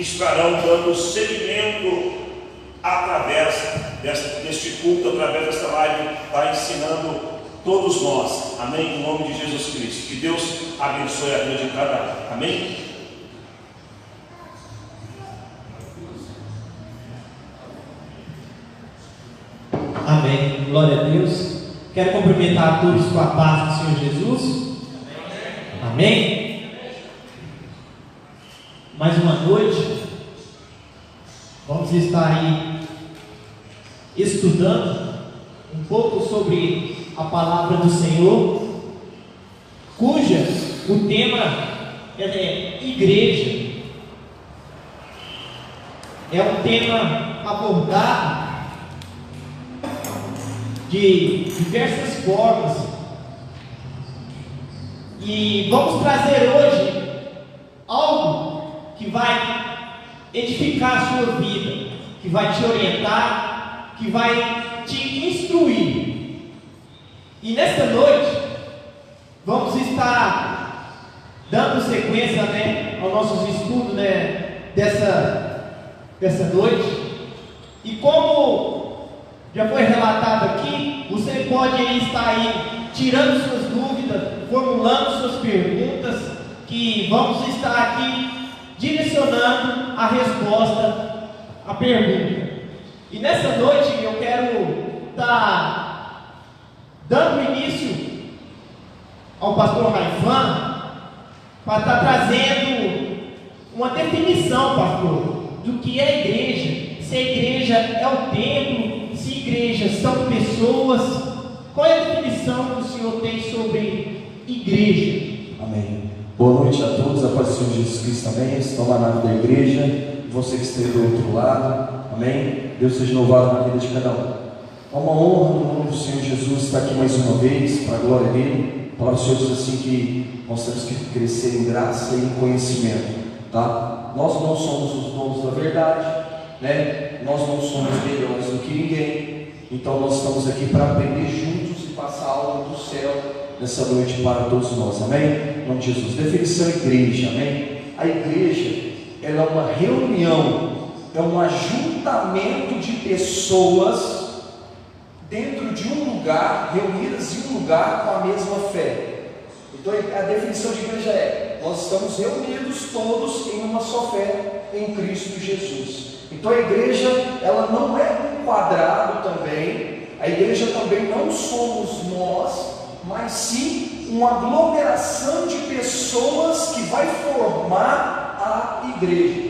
estarão dando seguimento através deste culto, através desta live, está ensinando todos nós, amém? Em nome de Jesus Cristo, que Deus abençoe a vida de cada um, amém? Amém, glória a Deus. Quero cumprimentar a todos com a paz do Senhor Jesus. Amém. Mais uma noite, vamos estar aí estudando um pouco sobre a palavra do Senhor, cuja o tema é igreja. É um tema abordado de diversas formas, e vamos trazer hoje algo que vai edificar a sua vida, que vai te orientar, que vai te instruir. E nesta noite vamos estar dando sequência, aos nossos estudos, dessa noite. E como já foi relatado aqui, você pode estar aí tirando suas dúvidas, formulando suas perguntas, que vamos estar aqui direcionando a resposta à pergunta. E nessa noite eu quero estar dando início ao pastor Raifan para estar trazendo uma definição, pastor, do que é igreja. Se a igreja é o templo, se igrejas são pessoas. Qual é a definição que o Senhor tem sobre igreja? Amém. Boa noite a todos, a paz do Senhor Jesus Cristo também. Estão na nave da igreja, você que esteja do outro lado, amém. Deus seja louvado na vida de cada um. É uma honra no nome do Senhor Jesus estar aqui mais uma vez, para a glória dele. A palavra do Senhor diz assim que nós temos que crescer em graça e em conhecimento, tá? Nós não somos os donos da verdade, nós não somos melhores do que ninguém, então nós estamos aqui para aprender juntos e passar algo do céu nessa noite para todos nós, amém? Em nome de Jesus. Definição igreja, amém? A igreja, ela é uma reunião, é um ajuntamento de pessoas dentro de um lugar, reunidas em um lugar com a mesma fé. Então a definição de igreja é: nós estamos reunidos todos em uma só fé em Cristo Jesus. Então a igreja, ela não é um quadrado também, a igreja também não somos nós, mas sim uma aglomeração de pessoas que vai formar a igreja.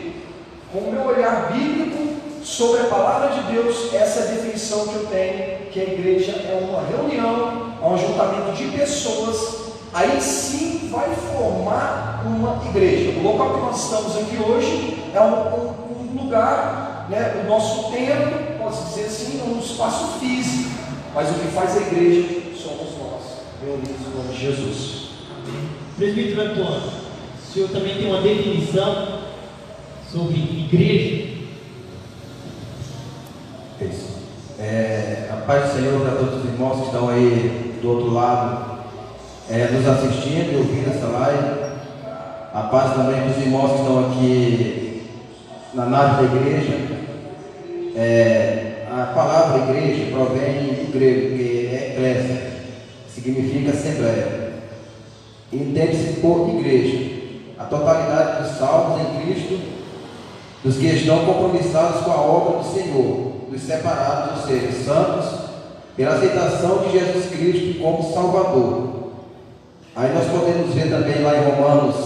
Com o meu olhar bíblico sobre a palavra de Deus, essa é a definição que eu tenho, que a igreja é uma reunião, é um ajuntamento de pessoas, aí sim vai formar uma igreja. O local que nós estamos aqui hoje é um lugar, o nosso templo, pode dizer assim, um espaço físico, mas o que faz a igreja somos nós, reunidos no nome de Jesus. Presbítero Antônio, o senhor também tem uma definição sobre igreja? É isso. A paz do Senhor para todos os irmãos que estão aí do outro lado, nos assistindo e ouvindo essa live. A paz também para os irmãos que estão aqui na nave da igreja. A palavra igreja provém do grego, que é eclésia, significa assembleia. Entende-se por igreja a totalidade dos salvos em Cristo, dos que estão compromissados com a obra do Senhor, dos separados, ou seja, santos, pela aceitação de Jesus Cristo como Salvador. Aí nós podemos ver também lá em Romanos,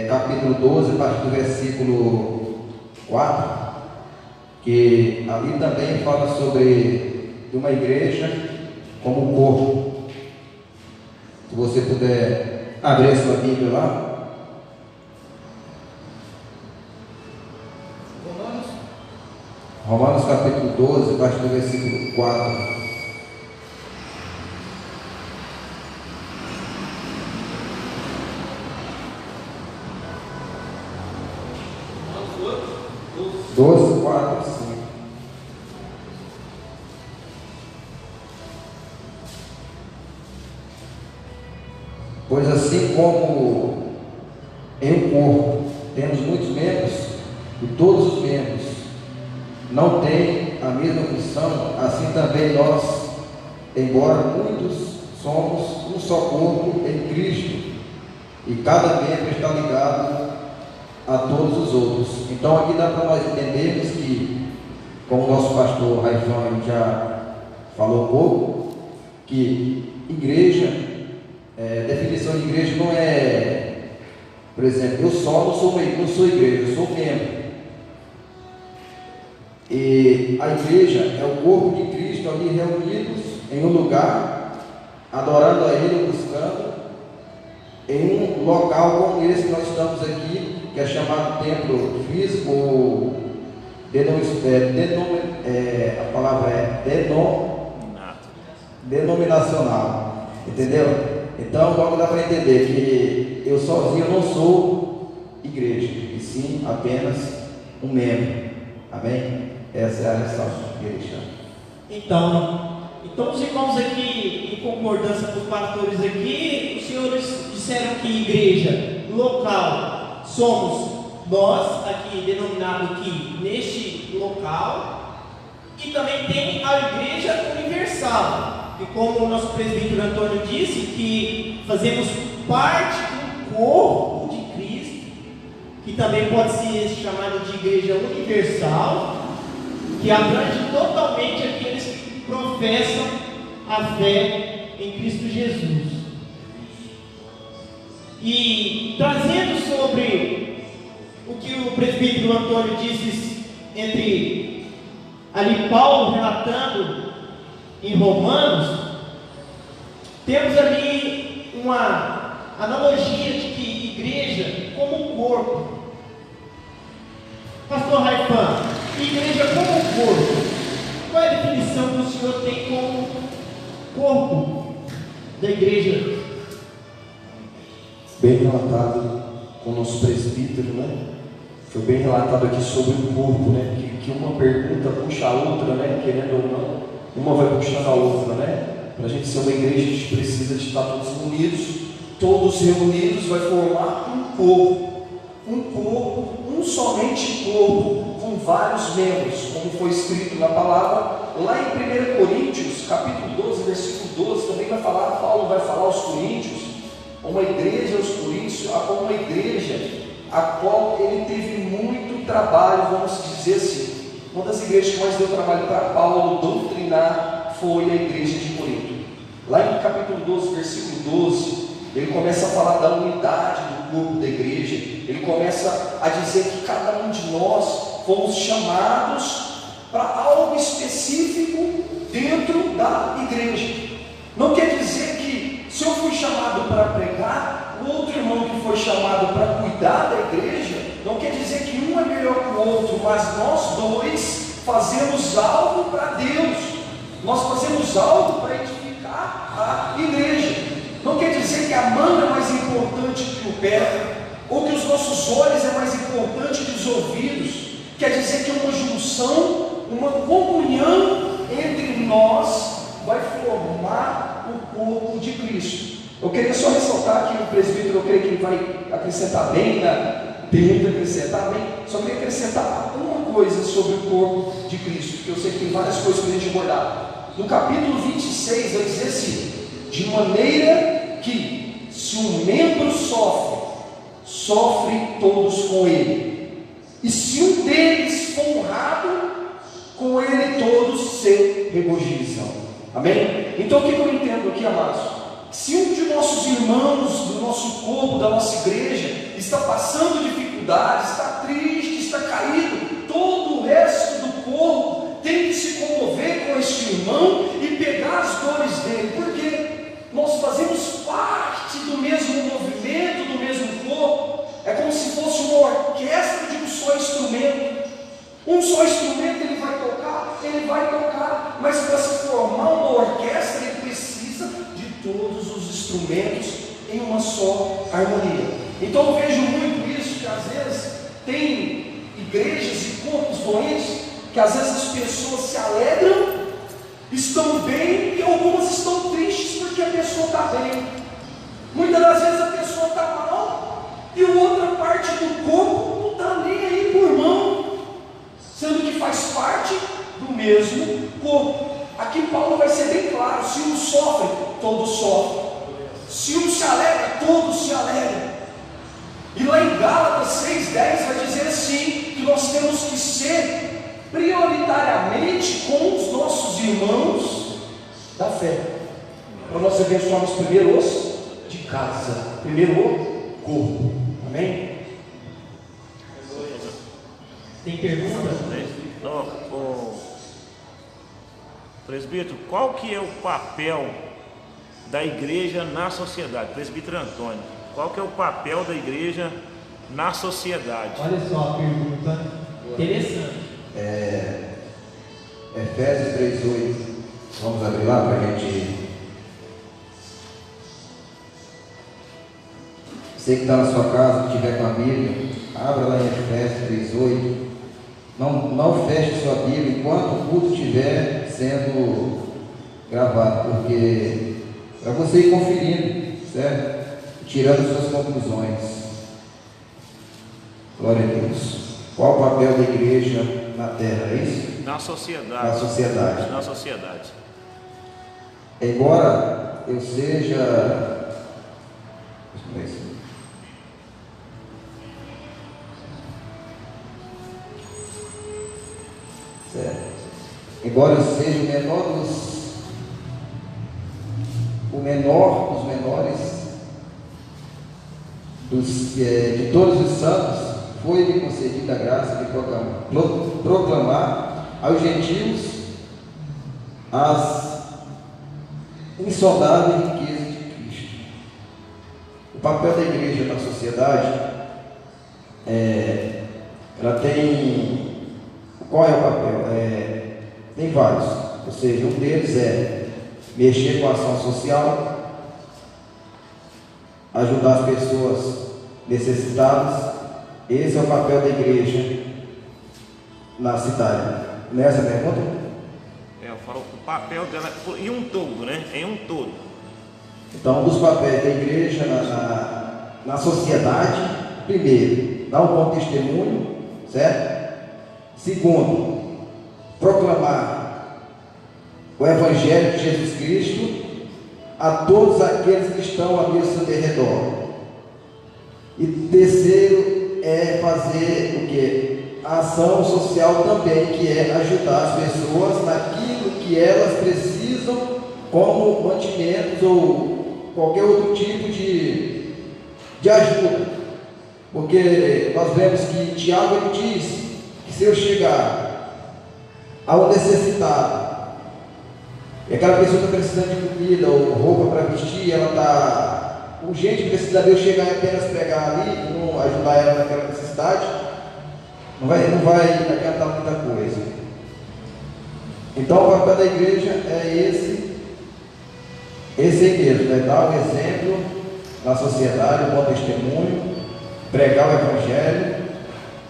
capítulo 12, a partir do versículo 4, que ali também fala sobre uma igreja como um corpo. Se você puder abrir a sua Bíblia lá. Romanos capítulo 12, a partir do versículo 4. Doze, 4, 5. Pois assim como em um corpo temos muitos membros, e todos os membros não têm a mesma função, assim também nós, embora muitos, somos um só corpo em Cristo, e cada membro está ligado a todos os outros. Então aqui dá para nós entendermos que, como o nosso pastor Raifão já falou um pouco, que igreja, definição de igreja não é, por exemplo, eu só não sou igreja, eu sou membro. E a igreja é o corpo de Cristo ali reunidos em um lugar, adorando a Ele, buscando, em um local como esse que nós estamos aqui, que é chamado templo físico, ou a palavra é denominacional, entendeu? Então logo dá para entender que eu sozinho não sou igreja, e sim apenas um membro. Amém? Essa é a ressalva que ele chama. Então os irmãos aqui, em concordância com os pastores aqui, os senhores disseram que igreja local somos nós, aqui denominado aqui neste local, e também tem a igreja universal, e como o nosso presbítero Antônio disse, que fazemos parte do corpo de Cristo, que também pode ser chamado de igreja universal, que abrange totalmente aqueles que professam a fé em Cristo Jesus. E trazendo sobre o que o presbítero Antônio disse, entre ali Paulo relatando em Romanos, temos ali uma analogia de que igreja como corpo. Pastor Raifan, igreja como corpo, qual é a definição que o senhor tem como corpo da igreja? Bem relatado com o nosso presbítero, né? Foi bem relatado aqui sobre o corpo, né? Que uma pergunta puxa a outra, né? Querendo ou não, uma vai puxando a outra, né? Para a gente ser uma igreja, a gente precisa de estar todos unidos. Todos reunidos vai formar um corpo, um somente corpo, com vários membros, como foi escrito na palavra, lá em 1 Coríntios, capítulo 12, versículo 12, também vai falar, Paulo vai falar aos Coríntios, uma igreja aos Coríntios, uma igreja a qual ele teve muito trabalho, vamos dizer assim. Uma das igrejas que mais deu trabalho para Paulo doutrinar foi a igreja de Corinto. Lá em capítulo 12, versículo 12, ele começa a falar da unidade do corpo da igreja. Ele começa a dizer que cada um de nós fomos chamados para algo específico dentro da igreja. Não quer dizer que se eu fui chamado para pregar, o outro irmão que foi chamado para cuidar da igreja, não quer dizer que um é melhor que o outro, mas nós dois fazemos algo para Deus. Nós fazemos algo para edificar a igreja. Não quer dizer que a mão é mais importante que o pé, ou que os nossos olhos é mais importante que os ouvidos. Quer dizer que uma junção, uma comunhão entre nós vai formar o corpo de Cristo. Eu queria só ressaltar que o presbítero, eu creio que ele vai acrescentar bem, tem muito a acrescentar bem. Só queria acrescentar uma coisa sobre o corpo de Cristo, porque eu sei que tem várias coisas para a gente abordar. No capítulo 26 vai dizer assim: de maneira que se um membro sofre todos com ele, e se um deles for honrado, com ele todos se regozijam. Amém? Então o que eu entendo aqui, amados? Se um de nossos irmãos, do nosso corpo, da nossa igreja, está passando dificuldades, está triste, está caído, todo o resto do corpo tem que se comover com este irmão e pegar as dores dele, porque nós fazemos parte do mesmo movimento, do mesmo corpo. É como se fosse uma orquestra de um só instrumento. Um só instrumento ele vai tocar, mas para se formar uma orquestra ele precisa de todos os instrumentos em uma só harmonia. Então eu vejo muito isso, que às vezes tem igrejas e corpos doentes, que às vezes as pessoas se alegram, estão bem, e algumas estão tristes porque a pessoa está bem. Muitas das vezes a pessoa está mal, e outra parte do corpo não está nem aí por mão. mesmo corpo. Aqui Paulo vai ser bem claro: se um sofre, todos sofrem. Se um se alegra, todos se alegram. E lá em Gálatas 6,10 vai dizer assim, que nós temos que ser prioritariamente com os nossos irmãos da fé. Para nós abençoarmos primeiro os de casa, primeiro o corpo. Amém? Tem pergunta? Presbítero, qual que é o papel da igreja na sociedade? Presbítero Antônio, qual que é o papel da igreja na sociedade? Olha só a pergunta interessante. Efésios 3,8. Vamos abrir lá para a gente. Você que está na sua casa, que estiver com a Bíblia, abra lá em Efésios 3,8. Não feche sua Bíblia enquanto o culto estiver sendo gravado, porque para você ir conferindo, certo? Tirando suas conclusões. Glória a Deus. Qual o papel da igreja na terra? É isso? Na sociedade. Na sociedade. Na sociedade. Embora eu seja. Certo. Embora eu seja o menor dos menores de todos os santos, foi-me concedida a graça de proclamar aos gentios as insondáveis riquezas de Cristo. O papel da igreja na sociedade, ela tem. Qual é o papel? Tem vários, ou seja, um deles é mexer com a ação social, ajudar as pessoas necessitadas. Esse é o papel da igreja na cidade. Nessa pergunta? Eu falo o papel dela em um todo, né? Em um todo. Então, um dos papéis da igreja na sociedade, primeiro, dar um bom testemunho, certo? Segundo, proclamar o Evangelho de Jesus Cristo a todos aqueles que estão ali ao seu derredor. E terceiro, é fazer o que? A ação social também, que é ajudar as pessoas naquilo que elas precisam, como mantimentos ou qualquer outro tipo de ajuda. Porque nós vemos que Tiago ele diz que se eu chegar ao necessitado, e aquela pessoa está precisando de comida ou roupa para vestir, ela está urgente, precisa de eu chegar e apenas pegar ali e não ajudar ela naquela necessidade, não vai adiantar muita coisa. Então o papel da igreja é esse aí mesmo, né? Dar o exemplo na sociedade, o bom testemunho, pregar o Evangelho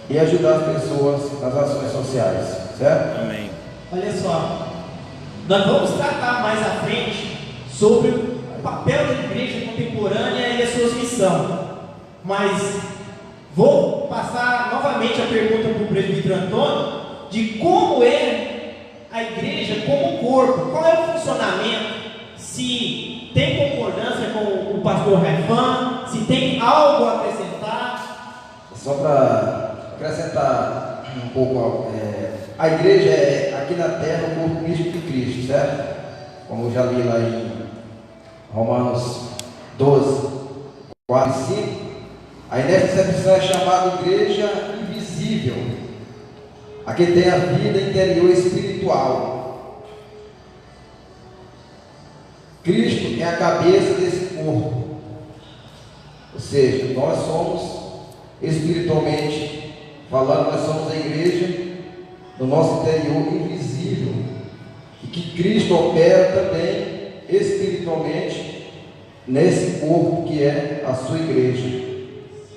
e ajudar as pessoas nas ações sociais, certo? Amém. Olha só, nós vamos tratar mais à frente sobre o papel da igreja contemporânea e as suas missões, mas vou passar novamente a pergunta para o presbítero Antônio de como é a igreja como corpo, qual é o funcionamento, se tem concordância com o pastor Raifan, se tem algo a acrescentar. Só para acrescentar um pouco, a igreja é aqui na terra o corpo místico de Cristo, certo? Como eu já li lá em Romanos 12, 4 e 5. Aí nessa concepção é chamada igreja invisível, a que tem a vida interior espiritual. Cristo é a cabeça desse corpo, ou seja, nós somos espiritualmente falando, nós somos a igreja no nosso interior invisível, e que Cristo opera também espiritualmente nesse corpo que é a sua igreja.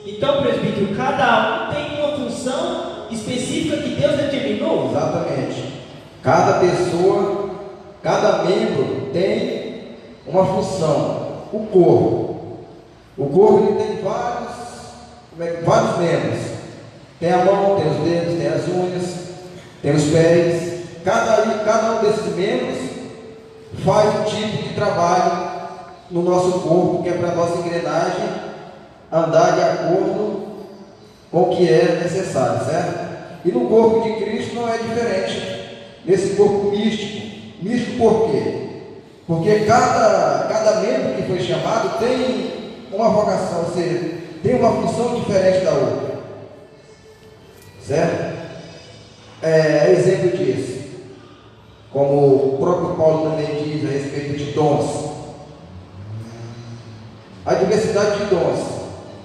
Então, presbítero, cada um tem uma função específica que Deus determinou? Exatamente. Cada pessoa, cada membro tem uma função. O corpo ele tem vários membros. Tem a mão, tem os dedos, tem as unhas, tem os pés. cada um desses membros faz um tipo de trabalho no nosso corpo, que é para a nossa engrenagem andar de acordo com o que é necessário, certo? E no corpo de Cristo não é diferente, nesse corpo místico. Místico por quê? Porque cada membro que foi chamado tem uma vocação, ou seja, tem uma função diferente da outra, certo? Exemplo disso, como o próprio Paulo também diz a respeito de dons, a diversidade de dons.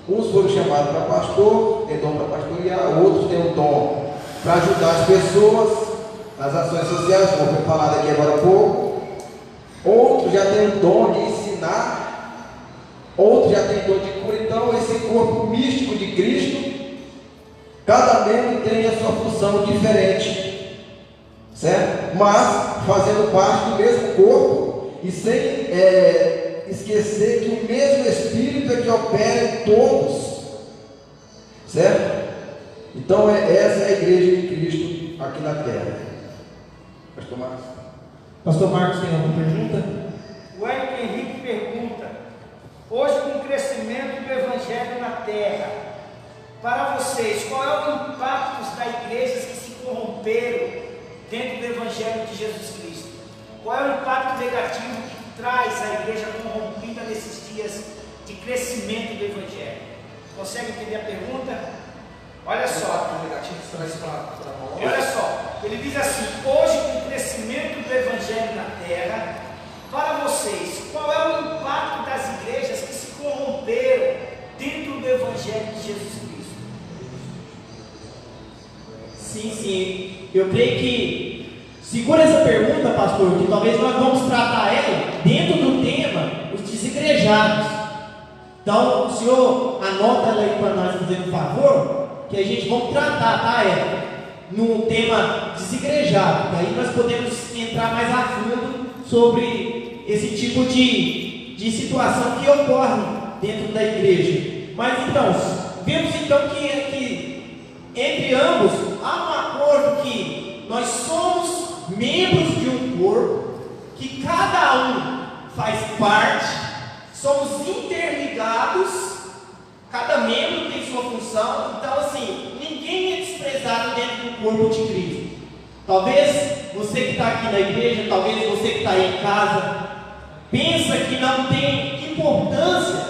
Uns foram chamados para pastor, tem dom para pastorear, outros têm um dom para ajudar as pessoas nas ações sociais, como foi falado aqui agora há pouco. Outros já têm o dom de ensinar, outros já têm o dom de cura. Então, esse corpo místico de Cristo, cada membro tem a sua função diferente, certo? Mas fazendo parte do mesmo corpo e sem esquecer que o mesmo Espírito é que opera em todos, certo? Então, essa é a igreja de Cristo aqui na terra. Pastor Marcos. Pastor Marcos, tem alguma pergunta? O Hélio Henrique pergunta: hoje, com o crescimento do Evangelho na terra, para vocês, qual é o impacto das igrejas que se corromperam dentro do Evangelho de Jesus Cristo? Qual é o impacto negativo que traz a igreja corrompida nesses dias de crescimento do Evangelho? Consegue entender a pergunta? Olha só, olha só, ele diz assim: hoje, com o crescimento do Evangelho na terra, para vocês, qual é o impacto das igrejas que se corromperam dentro do Evangelho de Jesus Cristo? Sim, eu creio que, segura essa pergunta, pastor, que talvez nós vamos tratar ela dentro do tema, os desigrejados. Então, o senhor anota ela aí para nós, fazendo um favor, que a gente vamos tratar, tá, ela no tema desigrejado, que aí nós podemos entrar mais a fundo sobre esse tipo de situação que ocorre dentro da igreja. Mas então, vemos então que entre ambos há um acordo que nós somos membros de um corpo, que cada um faz parte, somos interligados. Cada membro tem sua função. Então, assim, ninguém é desprezado dentro do corpo de Cristo. Talvez você que está aqui na igreja, talvez você que está aí em casa, pensa que não tem importância.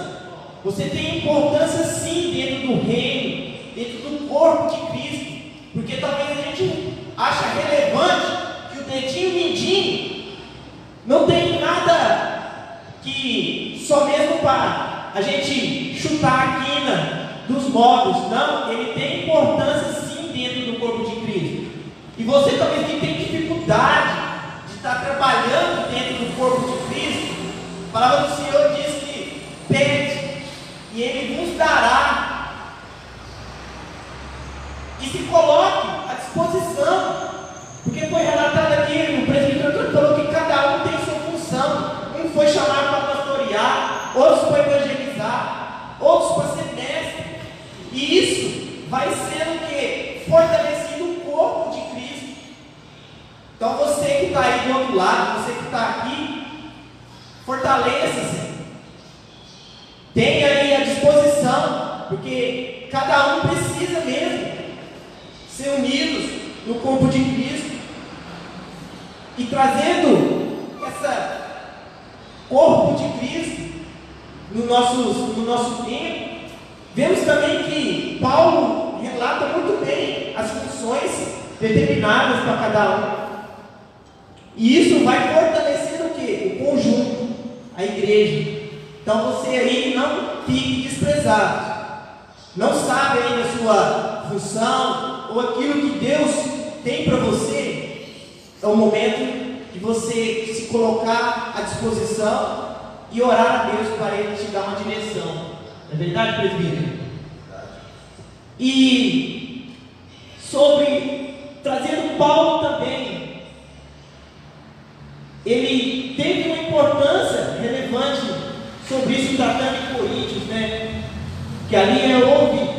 Você tem importância sim dentro do reino, dentro do corpo de Cristo. Porque talvez a gente acha relevante que o dedinho mindinho não tem nada que só mesmo para a gente chutar a quina dos móveis. Não, ele tem importância sim dentro do corpo de Cristo. E você talvez que tem dificuldade de estar trabalhando dentro do corpo de Cristo, a palavra do Senhor diz que pede e Ele vos dará. E se coloque à disposição, porque foi relatado aqui, o presbítero falou que cada um tem sua função. Um foi chamado para pastorear, outros para evangelizar, outros para ser mestre. E isso vai ser o que? Fortalecido o corpo de Cristo. Então você que está aí do outro lado, você que está aqui, fortaleça-se. Tenha aí a disposição, porque cada um precisa mesmo ser unidos no corpo de Cristo e trazendo esse corpo de Cristo no nosso tempo. Vemos também que Paulo relata muito bem as funções determinadas para cada um. E isso vai fortalecendo o quê? O conjunto, a igreja. Então você aí não fique desprezado. Não sabe ainda a sua função ou aquilo que Deus tem para você. É o momento de você se colocar à disposição e orar a Deus para Ele te dar uma direção. É verdade, presbítero? E trazendo Paulo também, ele teve uma importância relevante sobre isso, tratando em Coríntios, né? Que ali houve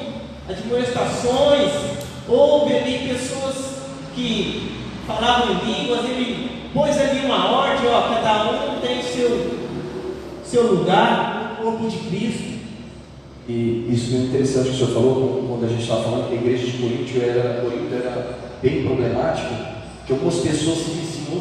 admoestações, houve ali pessoas que falavam em línguas, ele pôs ali uma ordem, ó, cada um tem seu lugar no corpo de Cristo. E isso é interessante que o senhor falou, quando a gente estava falando que a igreja de Corinto era bem problemática, que algumas pessoas diziam,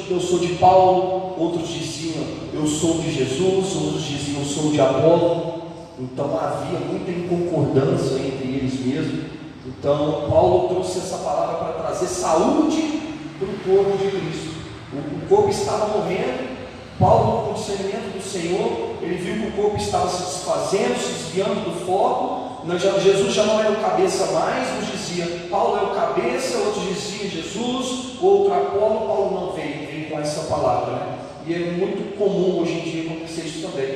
eu sou de Paulo, outros diziam, eu sou de Jesus, outros diziam, eu sou de Apolo. Então havia muita inconcordância entre eles mesmos. Então Paulo trouxe essa palavra para trazer saúde para o corpo de Cristo. O corpo estava morrendo. Paulo, com o discernimento do Senhor, ele viu que o corpo estava se desfazendo, se desviando do foco. Jesus já não era o cabeça mais, uns diziam Paulo é o cabeça, outros diziam Jesus, outro Apolo. Paulo não veio com essa palavra, né? E é muito comum hoje em dia acontecer isso também.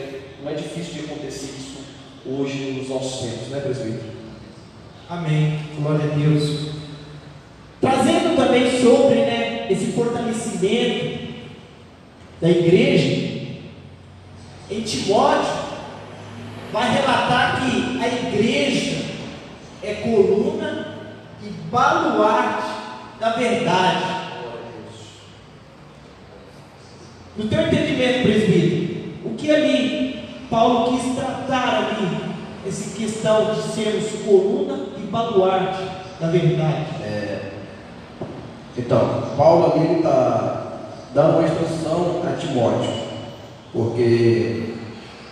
Não é difícil de acontecer isso hoje nos nossos tempos, né, presbítero? Amém, glória a Deus. Trazendo também sobre, né, esse fortalecimento da igreja, em Timóteo vai relatar que a igreja é coluna e baluarte da verdade. No teu entendimento, presbítero, o que ali Paulo quis tratar ali, essa questão de sermos coluna e baluarte da verdade? Então, Paulo ali está dando uma instrução a Timóteo, porque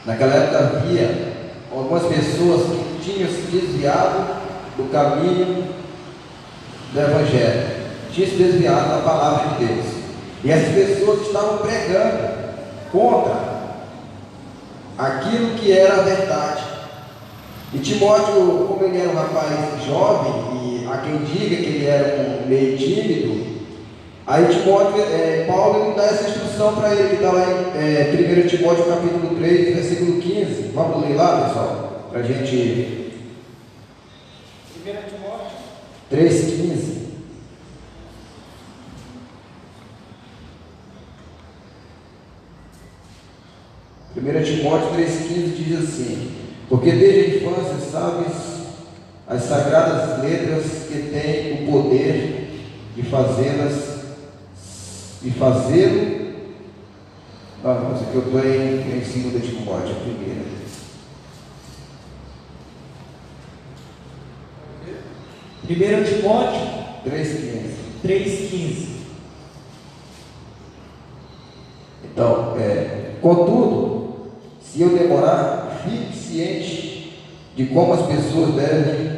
naquela época havia algumas pessoas que tinham se desviado do caminho do Evangelho, tinham se desviado da palavra de Deus, e essas pessoas estavam pregando contra aquilo que era a verdade. E Timóteo, como ele era um rapaz jovem, e há quem diga que ele era meio tímido, aí Paulo ele dá essa instrução para ele, que está lá em 1 Timóteo capítulo 3, versículo 15. Vamos ler lá, pessoal, para a gente. 1 Timóteo 3,15. Timóteo 3,15 diz assim: porque desde a infância sabes as sagradas letras que têm o poder de fazê-lo. Mas aqui eu estou em 2 Timóteo, a primeira. Timóteo 3,15. Então, contudo, se eu demorar, fique ciente de como as pessoas devem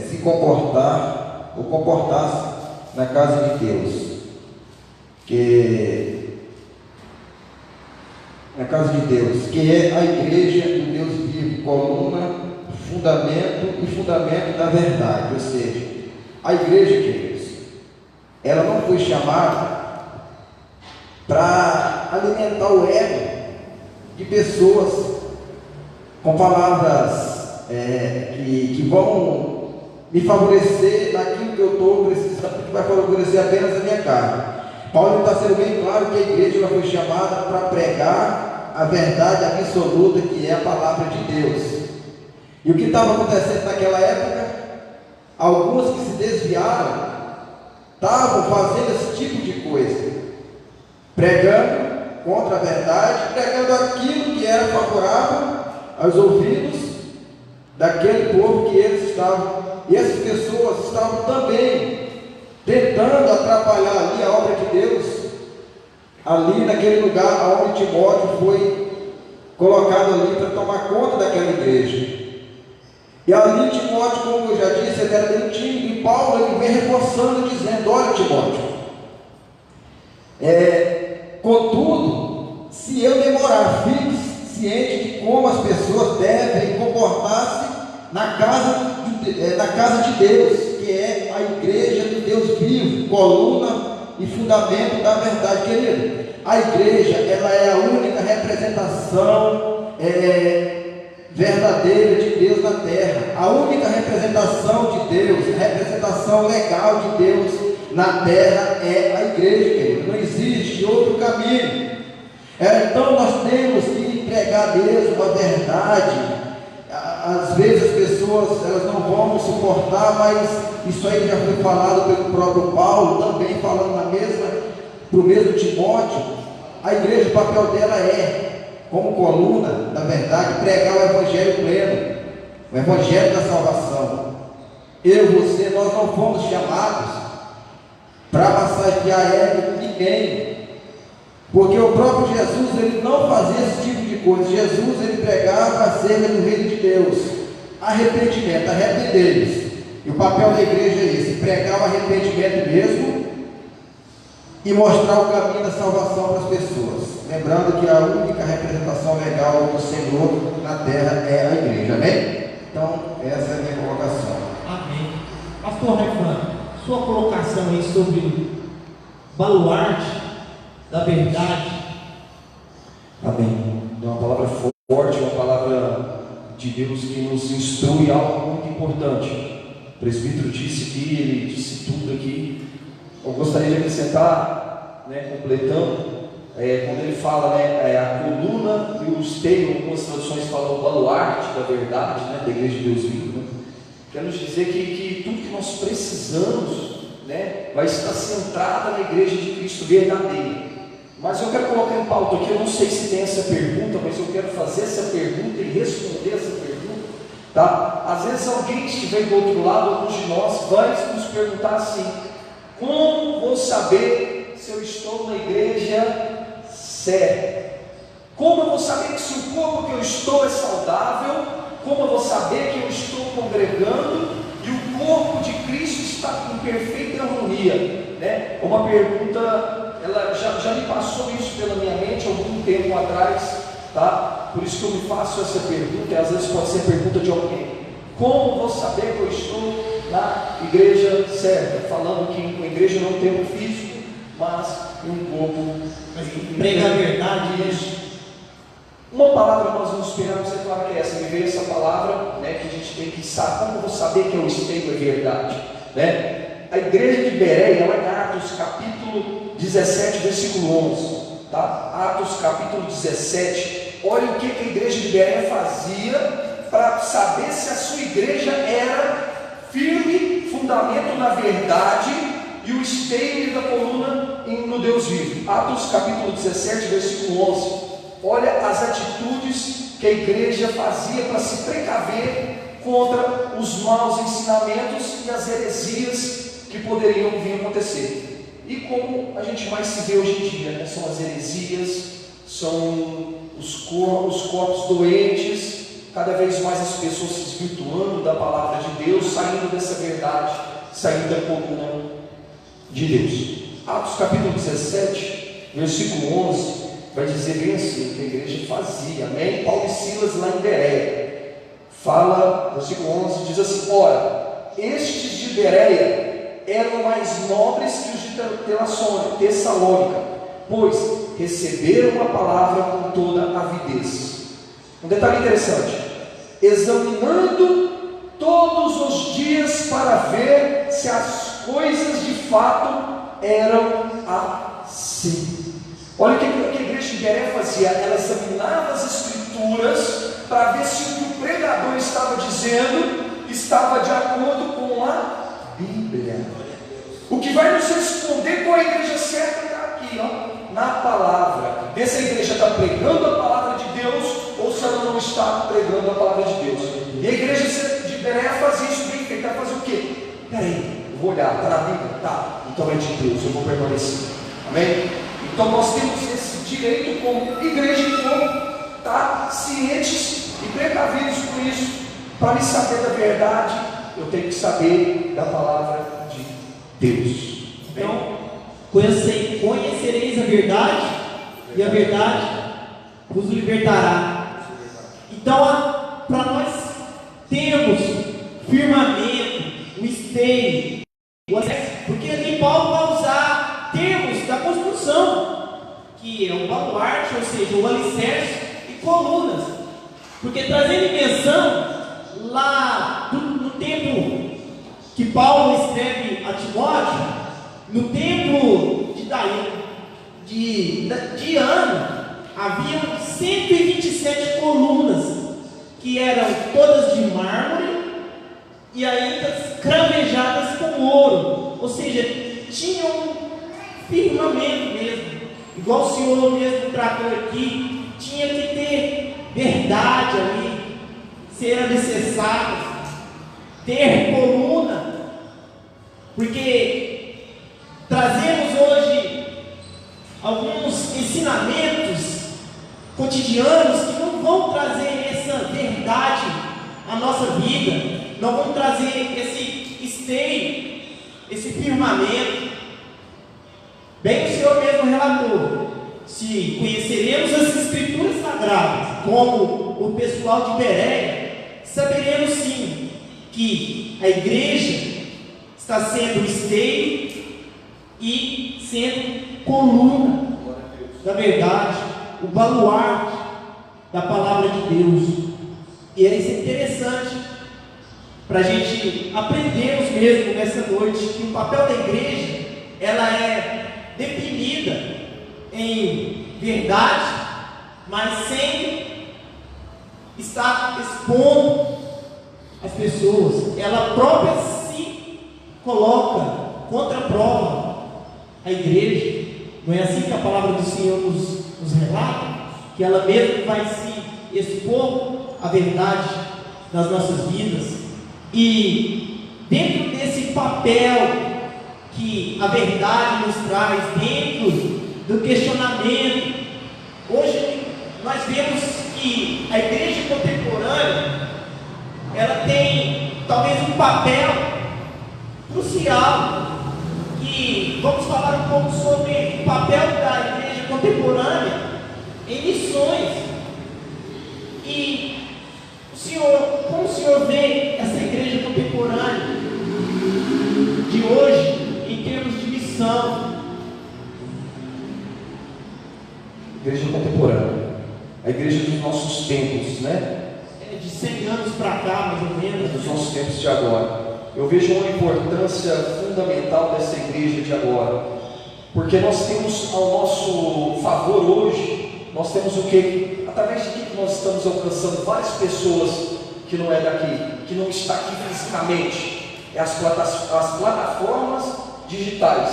se comportar ou comportar-se na casa de Deus, que é a igreja do Deus vivo, coluna, fundamento da verdade. Ou seja, a igreja, queridos, ela não foi chamada para alimentar o ego de pessoas com palavras que vão me favorecer naquilo que eu estou precisando, que vai favorecer apenas a minha carne. Paulo está sendo bem claro que a igreja ela foi chamada para pregar a verdade absoluta, que é a palavra de Deus. E o que estava acontecendo naquela época? Alguns que se desviaram estavam fazendo esse tipo de coisa, pregando contra a verdade, pregando aquilo que era favorável aos ouvidos daquele povo que eles estavam. E essas pessoas estavam também tentando atrapalhar ali a obra de Deus, ali naquele lugar onde Timóteo foi colocado ali para tomar conta daquela igreja. E ali Timóteo, como eu já disse, ele era bem tímido, e Paulo ele vem reforçando, dizendo: olha, Timóteo, contudo, se eu demorar, fique ciente de como as pessoas devem comportar-se na casa de Deus, que é a igreja do Deus vivo, coluna e fundamento da verdade. Querido, a igreja ela é a única representação verdadeira de Deus na terra, a única representação de Deus, a representação legal de Deus na terra é a igreja, querido. Não existe outro caminho. Então nós temos que pregar mesmo a verdade, às vezes as pessoas elas não vão suportar, mas isso aí já foi falado pelo próprio Paulo, também falando para o mesmo Timóteo. A igreja, o papel dela é, como coluna da verdade, pregar o evangelho pleno, o evangelho da salvação. Eu e você, nós não fomos chamados para massagear ego de ninguém, porque o próprio Jesus, ele não fazia esse tipo de coisa. Jesus, ele pregava acerca do reino de Deus, arrependimento, arrependei-vos. E o papel da igreja é esse, pregar o arrependimento mesmo e mostrar o caminho da salvação para as pessoas. Lembrando que a única representação legal do Senhor na terra é a igreja, amém? Então, essa é a minha colocação. Amém. Pastor Raifan, sua colocação aí sobre baluarte da verdade. Amém. É uma palavra forte, uma palavra de Deus que nos instrui algo muito importante. O presbítero disse aqui, ele disse tudo aqui. Eu gostaria de acrescentar, completando, quando ele fala, a coluna e o esteio, algumas traduções falam o baluarte da verdade, da Igreja de Deus Vivo. Quer nos dizer que tudo que nós precisamos, vai estar centrada na Igreja de Cristo verdadeira. Mas eu quero colocar em pauta aqui, eu não sei se tem essa pergunta, mas eu quero fazer essa pergunta e responder essa pergunta, tá? Às vezes alguém que estiver do outro lado, alguns de nós, vai nos perguntar assim: como vou saber se eu estou na igreja certa? Como eu vou saber que se o corpo que eu estou é saudável? Como eu vou saber que eu estou congregando e o corpo de Cristo está em perfeita harmonia? Uma pergunta, ela já me passou isso pela minha mente algum tempo atrás, tá? Por isso que eu me faço essa pergunta, e às vezes pode ser pergunta de alguém: como vou saber que eu estou na igreja certa? Falando que uma igreja não tem um físico, mas um corpo. Prega a verdade, isso. Uma palavra que nós vamos esperar, você claro que é essa, me veio essa palavra, que a gente tem que saber. Como eu vou saber que eu esteio é verdade? A igreja de Bereia, ela é em Atos capítulo 17, versículo 11, tá? Atos capítulo 17. Olha o que a igreja de Bereia fazia para saber se a sua igreja era firme, fundamento na verdade e o esteio da coluna no Deus vivo. Atos capítulo 17, versículo 11. Olha as atitudes que a igreja fazia para se precaver contra os maus ensinamentos e as heresias que poderiam vir a acontecer. E como a gente mais se vê hoje em dia, são as heresias, são os corpos doentes, cada vez mais as pessoas se desvirtuando da palavra de Deus, saindo dessa verdade, saindo da coluna de Deus. Atos capítulo 17, versículo 11, vai dizer bem assim, que a igreja fazia, amém? Paulo e Silas lá em Bereia, fala, versículo 11, diz assim: ora, estes de Bereia eram mais nobres que os de Tessalônica, pois receberam a palavra com toda avidez. Um detalhe interessante: examinando todos os dias para ver se as coisas de fato eram assim. Olha o que a igreja de Bereia fazia: ela examinava as escrituras para ver se o que o pregador estava dizendo estava de acordo com a Bíblia. O que vai nos responder qual a igreja certa está aqui, na palavra. Ver se a igreja está pregando a palavra de Deus ou se ela não está pregando a palavra de Deus. E a igreja de Bereia fazia isso bem feito. Ela fazia o quê? Peraí, eu vou olhar, está na Bíblia? Tá, então é de Deus, eu vou permanecer. Amém? Então nós temos esse direito como igreja, como estar cientes e precavidos por isso. Para me saber da verdade, eu tenho que saber da palavra de Deus. Então, conhecereis a verdade, e a verdade vos libertará. Então, para nós termos firmamento, o esteio, porque aqui Paulo vai usar termos da construção, que é o baluarte, ou seja, o alicerce e colunas, porque trazendo em menção lá no tempo que Paulo escreve a Timóteo, no tempo de ano, haviam 127 colunas que eram todas de mármore e ainda cravejadas com ouro, ou seja, tinham um firmamento mesmo, igual o Senhor mesmo tratou aqui. Tinha que ter verdade ali, se era necessário, ter coluna, porque trazemos hoje alguns ensinamentos cotidianos que não vão trazer essa verdade à nossa vida, não vão trazer esse esteio, esse firmamento. Bem, o Senhor mesmo relatou: se conheceremos as Escrituras Sagradas, como o pessoal de Bereia, saberemos sim que a igreja está sendo esteio e sendo coluna da verdade, o baluarte da palavra de Deus. E isso é interessante para a gente aprendermos mesmo nessa noite que o papel da igreja, ela é definida em verdade, mas sem estar expondo as pessoas. Ela própria se coloca contra a prova a igreja. Não é assim que a palavra do Senhor nos relata? Que ela mesma vai se expor à verdade nas nossas vidas. E dentro desse papel que a verdade nos traz, dentro do questionamento, hoje nós vemos que a igreja contemporânea, ela tem talvez um papel crucial. E vamos falar um pouco sobre o papel da igreja contemporânea em missões. E como o Senhor vê essa igreja contemporânea de hoje em termos de missão? Igreja contemporânea, a igreja dos nossos tempos, né? De 100 anos para cá, mais ou menos. Dos nossos tempos de agora. Eu vejo uma importância fundamental dessa igreja de agora, porque nós temos ao nosso favor hoje, nós temos o que? Através de que nós estamos alcançando várias pessoas que não é daqui, que não está aqui fisicamente. É as plataformas digitais.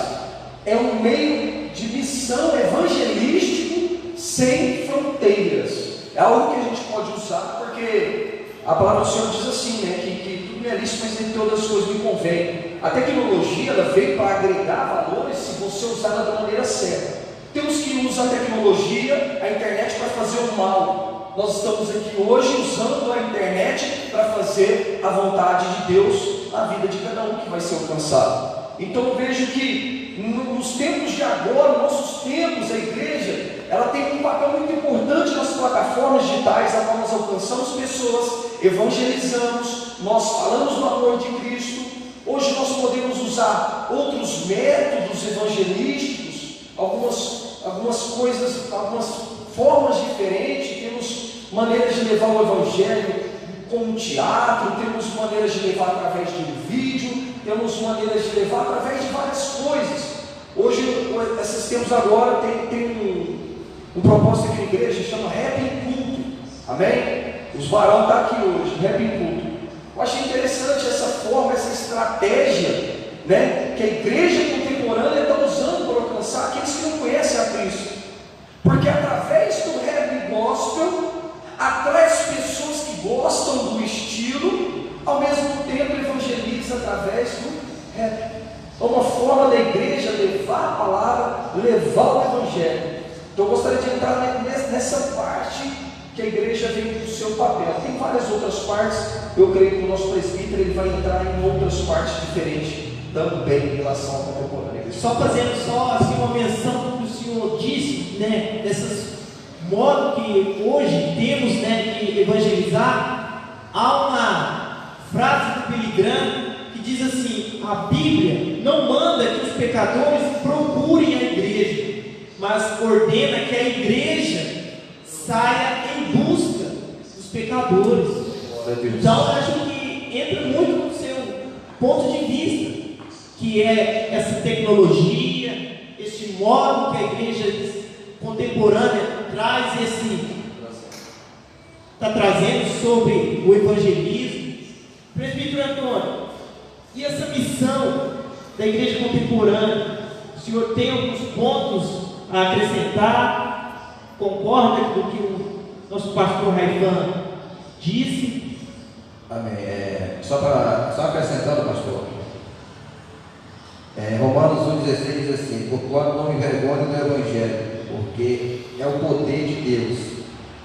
É um meio de missão evangelístico sem fronteiras. É algo que a gente pode usar, porque a palavra do Senhor diz assim, né, que tudo me é lícito, mas nem todas as coisas me convêm. A tecnologia, ela veio para agregar valores se você usá-la da maneira certa. Temos que usar a tecnologia, a internet, para fazer o mal. Nós estamos aqui hoje usando a internet para fazer a vontade de Deus na vida de cada um que vai ser alcançado. Então eu vejo que nos tempos de agora, nossos tempos, a igreja, ela tem um papel muito importante nas plataformas digitais, a qual nós alcançamos pessoas, evangelizamos, nós falamos do amor de Cristo. Hoje nós podemos usar outros métodos evangelísticos, algumas coisas, algumas formas diferentes. Temos maneiras de levar o evangelho com um teatro, temos maneiras de levar através de um vídeo, temos maneiras de levar através de várias coisas. Hoje, esses tempos agora, tem um propósito aqui na igreja, chama Rap em Culto. Amém? Os varões estão aqui hoje, Rap em Culto. Eu achei interessante essa forma, essa estratégia, né, que a igreja contemporânea está usando para alcançar aqueles que não conhecem a Cristo. Porque através do rap gospel, atrai as pessoas que gostam do estilo, ao mesmo tempo evangeliza através do rap. É uma forma da igreja levar a palavra, levar o evangelho. Então eu gostaria de entrar nessa parte que a igreja vem do seu papel. Tem várias outras partes, eu creio que o nosso presbítero ele vai entrar em outras partes diferentes também em relação ao contemporâneo. Só fazendo assim, uma menção que o Senhor disse, né, desses modos que hoje temos, né, de evangelizar. Há uma frase do Billy Graham que diz assim: a Bíblia não manda que os pecadores procurem a igreja, mas ordena que a igreja saia em busca dos pecadores. Então, acho que entra muito no seu ponto de vista, que é essa tecnologia, esse modo que a igreja contemporânea traz está trazendo sobre o evangelismo. Presbítero Antônio, e essa missão da igreja contemporânea, o senhor tem alguns pontos a acrescentar? Concorda com o que o nosso pastor Raifan disse? Amém. Só acrescentando, pastor. Romanos 1,16 diz assim: porquanto não me envergonho do Evangelho, porque é o poder de Deus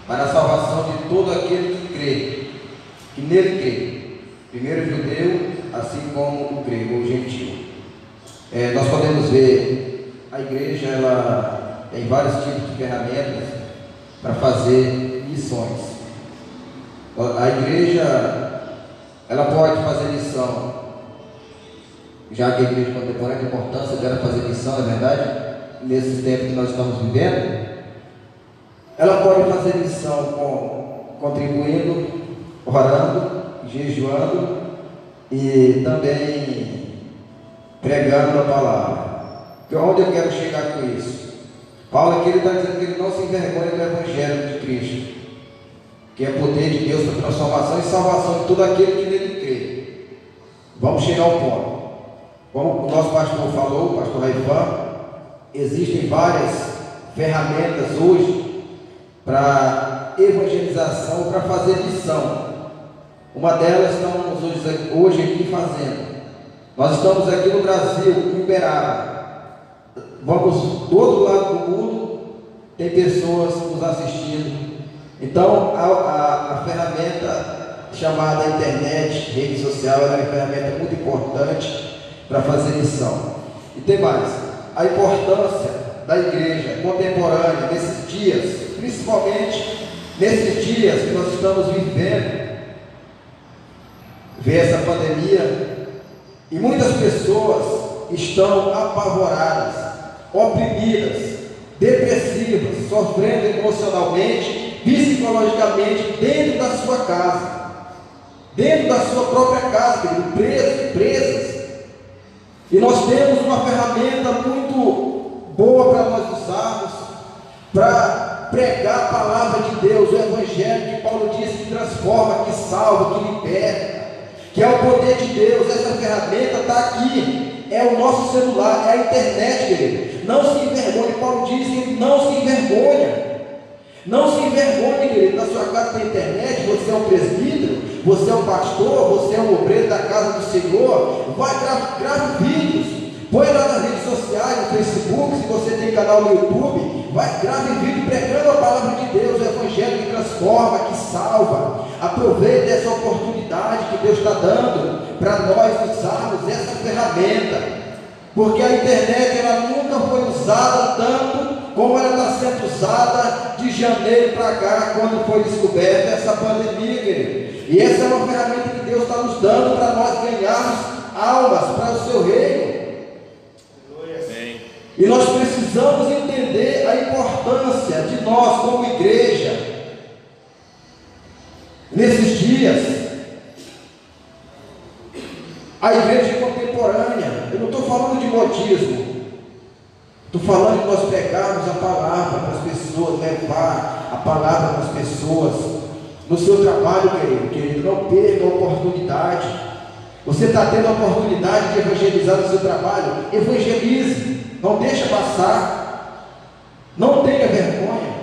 para a salvação de todo aquele que crê, que nele crê, primeiro o judeu, assim como o grego ou o gentil. Nós podemos ver a igreja, ela tem vários tipos de ferramentas para fazer missões. A igreja, ela pode fazer missão, já que a igreja contemporânea, a importância dela fazer missão, na verdade, nesse tempo que nós estamos vivendo, ela pode fazer missão contribuindo, orando, jejuando e também pregando a palavra. Onde eu quero chegar com isso? Paulo aqui está dizendo que ele não se envergonha do Evangelho de Cristo, que é poder de Deus para transformação e salvação de todo aquele que nele crê. Vamos chegar ao ponto. Como o nosso pastor falou, o pastor Raifan, existem várias ferramentas hoje para evangelização, para fazer missão. Uma delas estamos hoje aqui fazendo. Nós estamos aqui no Brasil, em Uberaba. Vamos do outro lado do mundo, tem pessoas nos assistindo. Então a ferramenta chamada internet, rede social, é uma ferramenta muito importante para fazer missão. E tem mais, a importância da igreja contemporânea nesses dias, principalmente nesses dias que nós estamos vivendo, ver essa pandemia, e muitas pessoas estão apavoradas, oprimidas, depressivas, sofrendo emocionalmente, psicologicamente, dentro da sua casa, dentro da sua própria casa, presas. E nós temos uma ferramenta muito boa para nós usarmos, para pregar a palavra de Deus, o Evangelho que Paulo diz que transforma, que salva, que liberta, que é o poder de Deus. Essa ferramenta está aqui, é o nosso celular, é a internet, querido. Não se envergonhe, Paulo diz que não se envergonha. Não se envergonhe, querido. Na sua casa tem internet, você é um presbítero, você é um pastor, você é um obreiro da casa do Senhor. Vai, grave vídeos, põe lá nas redes sociais, no Facebook, se você tem canal no YouTube, vai, grave vídeo pregando a palavra de Deus, o Evangelho que transforma, que salva. Aproveite essa oportunidade que Deus está dando para nós usarmos essa ferramenta, porque a internet ela nunca foi usada tanto como ela está sendo usada de janeiro para cá, quando foi descoberta essa pandemia, querido. E essa é uma ferramenta que Deus está nos dando para nós ganharmos almas para o seu reino. E nós precisamos entender a importância de nós como igreja nesses dias. A igreja contemporânea, eu não estou falando de modismo, estou falando de nós pegarmos a palavra para as pessoas, levar a palavra para as pessoas. No seu trabalho, querido, não perca a oportunidade. Você está tendo a oportunidade de evangelizar no seu trabalho, evangelize, não deixa passar, não tenha vergonha,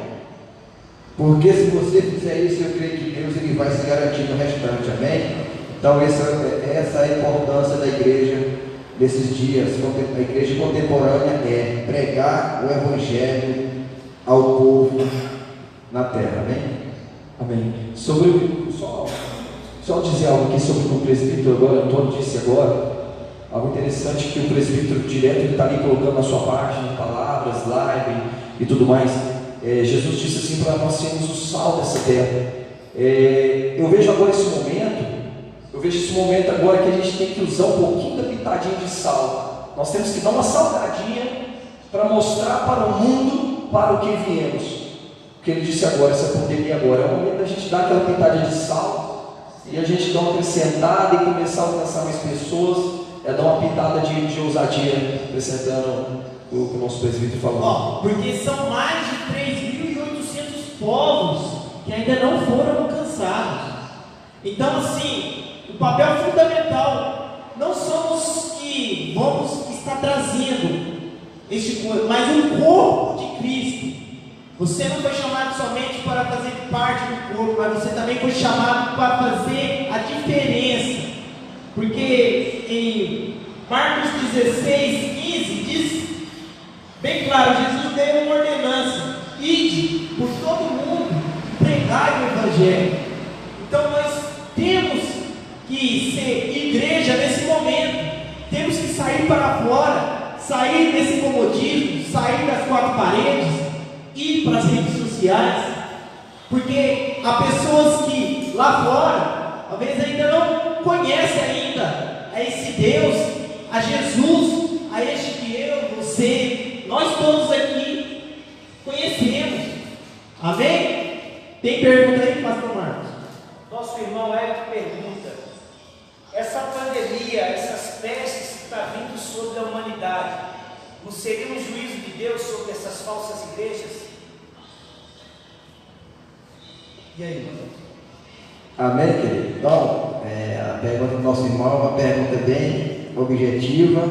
porque se você fizer isso, eu creio que Deus ele vai se garantir no restante, amém? Então essa é a importância da igreja nesses dias. A igreja contemporânea é pregar o Evangelho ao povo na terra, amém? Amém. Só dizer algo aqui sobre o que o presbítero Antônio disse agora, algo interessante que o presbítero direto está ali colocando na sua página, palavras, live e tudo mais. Jesus disse assim para nós sermos o sal dessa terra. Eu vejo agora esse momento agora que a gente tem que usar um pouquinho da pitadinha de sal. Nós temos que dar uma salgadinha para mostrar para o mundo para o que viemos. O que ele disse agora, essa pandemia agora, é o momento da gente dar aquela pitadinha de sal e a gente dar uma acrescentada e começar a alcançar mais pessoas, dar uma pitada de ousadia, acrescentando o que o nosso presbítero falou. Porque são mais de 3.800 povos que ainda não foram alcançados. Então, assim, o papel fundamental não somos que vamos estar trazendo este corpo, mas o corpo de Cristo. Você não foi chamado somente para fazer parte do corpo, mas você também foi chamado para fazer a diferença. Porque em Marcos 16:15 diz bem claro, Jesus deu uma ordenança: ide por todo mundo, pregai o Evangelho. Então nós temos que ser igreja nesse momento, temos que sair para fora, sair desse comodismo, sair das quatro paredes, ir para as redes sociais, porque há pessoas que lá fora, talvez ainda não conhecem ainda a esse Deus, a Jesus, a este que eu, você, nós todos aqui conhecemos. Amém? Tem pergunta aí, pastor Marcos? Nosso irmão Hélio pergunta: essa pandemia, essas pestes que está vindo sobre a humanidade, não seria um juízo de Deus sobre essas falsas igrejas? E aí, irmão? Amém, querido? Então, a pergunta do nosso irmão é uma pergunta bem objetiva.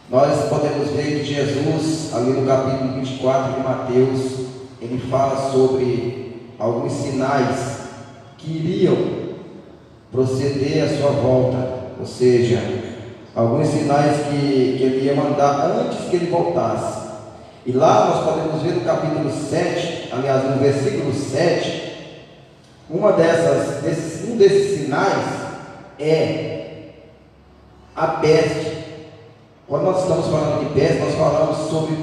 Nós podemos ver que Jesus, ali no capítulo 24 de Mateus, ele fala sobre alguns sinais que iriam proceder à sua volta, ou seja, alguns sinais que ele ia mandar antes que ele voltasse. E lá nós podemos ver no capítulo 7, aliás, no versículo 7, um desses sinais é a peste. Quando nós estamos falando de peste, nós falamos sobre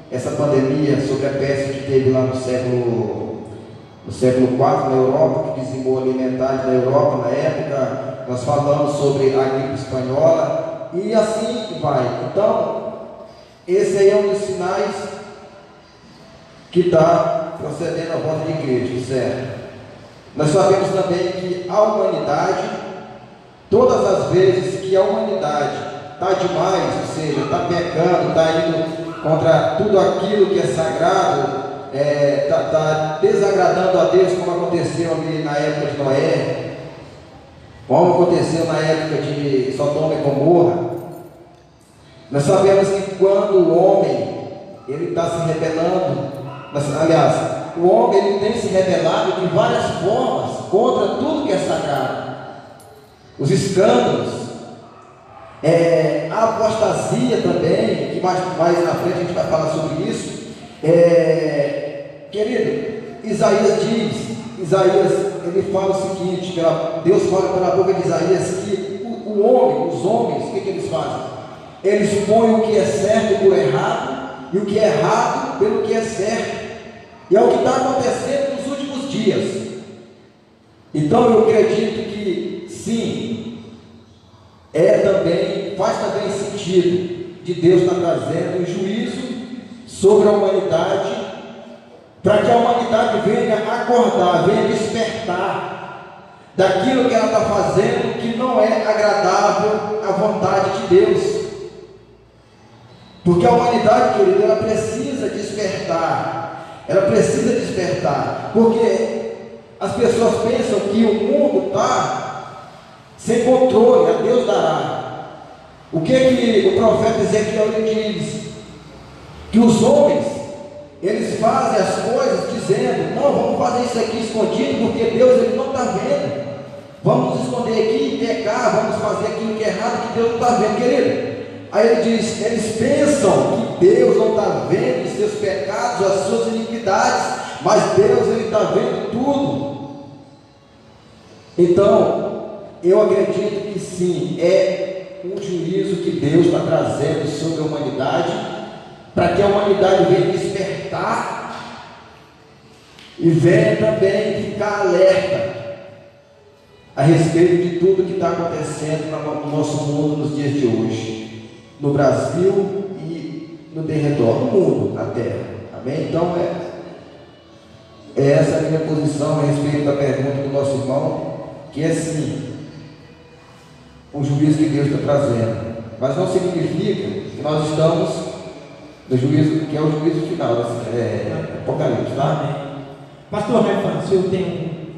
essa pandemia, sobre a peste que teve lá no século IV na Europa, que dizimou a metade da Europa na época. Nós falamos sobre a gripe espanhola e assim vai. Então, esse aí é um dos sinais que está procedendo à volta de igreja, certo? Nós sabemos também que a humanidade, todas as vezes que a humanidade está demais, ou seja, está pecando, está indo contra tudo aquilo que é sagrado, está desagradando a Deus, como aconteceu ali na época de Noé, como aconteceu na época de Sodoma e Gomorra. Nós sabemos que quando o homem ele está se rebelando, aliás, o homem ele tem se rebelado de várias formas contra tudo que é sagrado. Os escândalos, a apostasia também, que mais na frente a gente vai falar sobre isso. Querido, Isaías ele fala o seguinte, Deus fala pela boca de Isaías que os homens, o que eles fazem? Eles põem o que é certo por errado e o que é errado pelo que é certo. E é o que está acontecendo nos últimos dias. Então eu acredito que sim, faz também sentido de Deus estar trazendo um juízo sobre a humanidade, para que a humanidade venha acordar, venha despertar daquilo que ela está fazendo que não é agradável à vontade de Deus. Porque a humanidade, querido, ela precisa despertar. Ela precisa despertar, porque as pessoas pensam que o mundo está sem controle, a Deus dará. O que o profeta Ezequiel diz? Que os homens, eles fazem as coisas dizendo: não, vamos fazer isso aqui escondido, porque Deus ele não está vendo. Vamos nos esconder aqui e pecar, vamos fazer aquilo que é errado, que Deus não está vendo, querido. Aí ele diz: eles pensam que Deus não está vendo os seus pecados, as suas iniquidades, mas Deus ele está vendo tudo. Então, eu acredito que sim, é um juízo que Deus está trazendo sobre a humanidade, para que a humanidade venha despertar e venha também ficar alerta a respeito de tudo que está acontecendo no nosso mundo nos dias de hoje. No Brasil e no derredor, no mundo, na terra. Amém? Então essa é a minha posição a respeito da pergunta do nosso irmão, que é sim um juízo que Deus está trazendo, mas não significa que nós estamos no juízo, que é o juízo final, Apocalipse, tá? Pastor Raifan, o senhor tem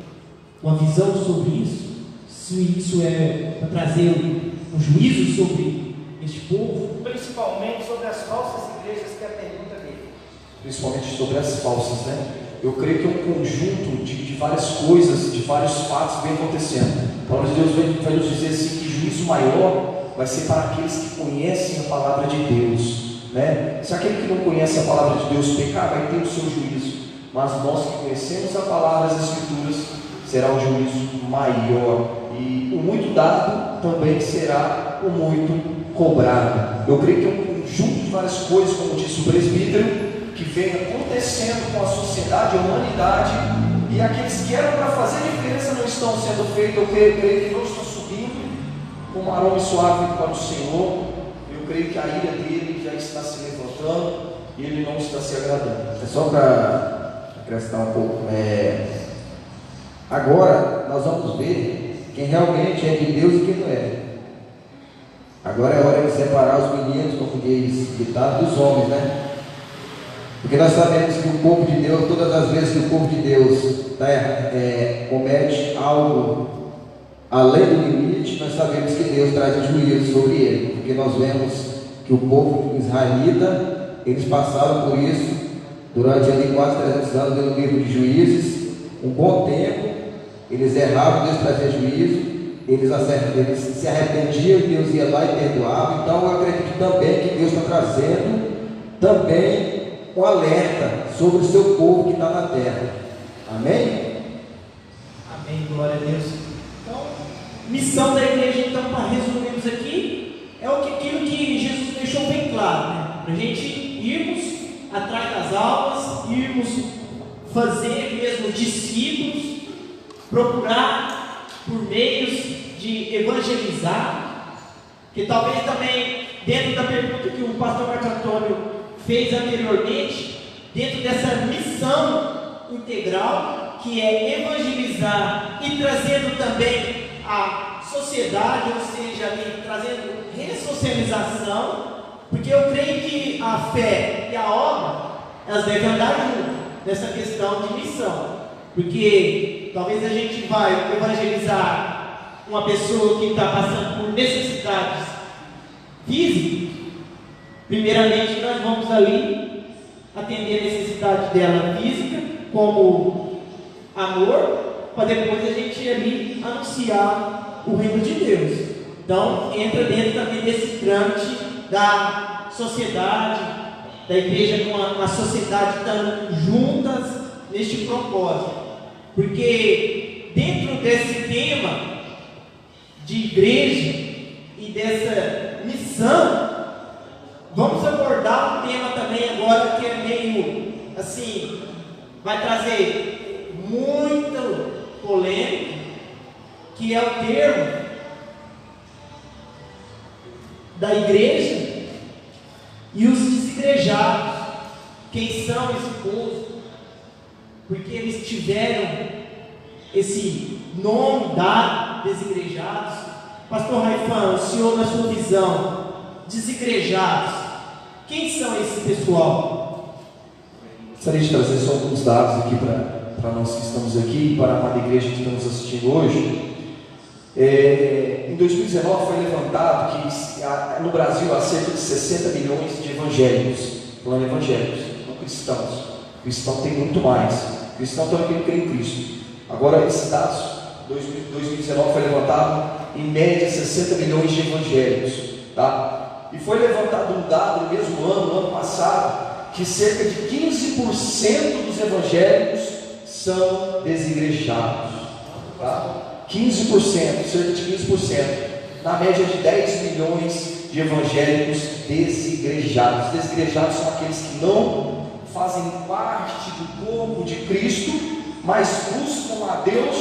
uma visão sobre isso? Se isso é para trazer um juízo sobre este povo? Principalmente sobre as falsas igrejas, que é a pergunta dele. Principalmente sobre as falsas, né? Eu creio que é um conjunto de várias coisas, de vários fatos vem acontecendo. A palavra de Deus vai nos dizer assim que juízo maior vai ser para aqueles que conhecem a palavra de Deus, né? Se aquele que não conhece a palavra de Deus pecar, vai ter o seu juízo. Mas nós que conhecemos a palavra, as Escrituras, será um juízo maior. E o muito dado também será o muito cobrado. Eu creio que é um conjunto de várias coisas, como disse o presbítero, que vem acontecendo com a sociedade, a humanidade, e aqueles que eram para fazer diferença não estão sendo feitos. Eu creio que não estão subindo com um aroma suave para o Senhor. Eu creio que a ira dele já está se levantando e ele não está se agradando. É só para acrescentar um pouco. Agora nós vamos ver quem realmente é de Deus e quem não é. Agora é hora de separar os meninos, como diz ditado, dos homens, né? Porque nós sabemos que o povo de Deus, todas as vezes que o povo de Deus comete algo além do limite, nós sabemos que Deus traz um juízo sobre ele. Porque nós vemos que o povo israelita, eles passaram por isso durante ali quase 300 anos no livro de Juízes, um bom tempo. Eles erravam, Deus trazia juízo, eles se arrependiam, Deus ia lá e perdoava. Então eu acredito também que Deus está trazendo também um alerta sobre o seu povo que está na terra. Amém? Amém, glória a Deus. Então, missão da igreja, então, para resumirmos aqui, é aquilo que Jesus deixou bem claro, né? Para a gente irmos atrás das almas, irmos fazer mesmo discípulos, procurar por meios de evangelizar, que talvez também, dentro da pergunta que o pastor Marco Antônio fez anteriormente, dentro dessa missão integral, que é evangelizar e trazendo também a sociedade, ou seja, ali, trazendo ressocialização, porque eu creio que a fé e a obra, elas devem andar juntas nessa questão de missão, porque talvez a gente vai evangelizar uma pessoa que está passando por necessidades físicas. Primeiramente, nós vamos ali atender a necessidade dela física, como amor, para depois a gente ir ali anunciar o reino de Deus. Então, entra dentro também desse trâmite da sociedade, da igreja com a sociedade estando juntas neste propósito. Porque dentro desse tema de igreja e dessa missão, vamos abordar um tema também agora que é meio assim, vai trazer muito polêmica, que é o termo da igreja e os desigrejados. Quem são esse povo? Porque eles tiveram esse nome dado, desigrejados. Pastor Raifan, o senhor, na sua visão, desigrejados, quem são esse pessoal? Gostaria de trazer só alguns dados aqui para nós que estamos aqui, para a amada igreja que estamos assistindo hoje. Em 2019 foi levantado que no Brasil há cerca de 60 milhões de evangélicos, falando evangélicos, não cristãos. Cristão tem muito mais. Cristão também crê em Cristo. Agora, esses dados, 2019 foi levantado em média 60 milhões de evangélicos, tá? E foi levantado um dado no mesmo ano, no ano passado, que cerca de 15% dos evangélicos são desigrejados, tá? 15%, cerca de 15%, na média de 10 milhões de evangélicos desigrejados. Desigrejados são aqueles que não fazem parte do corpo de Cristo, mas buscam a Deus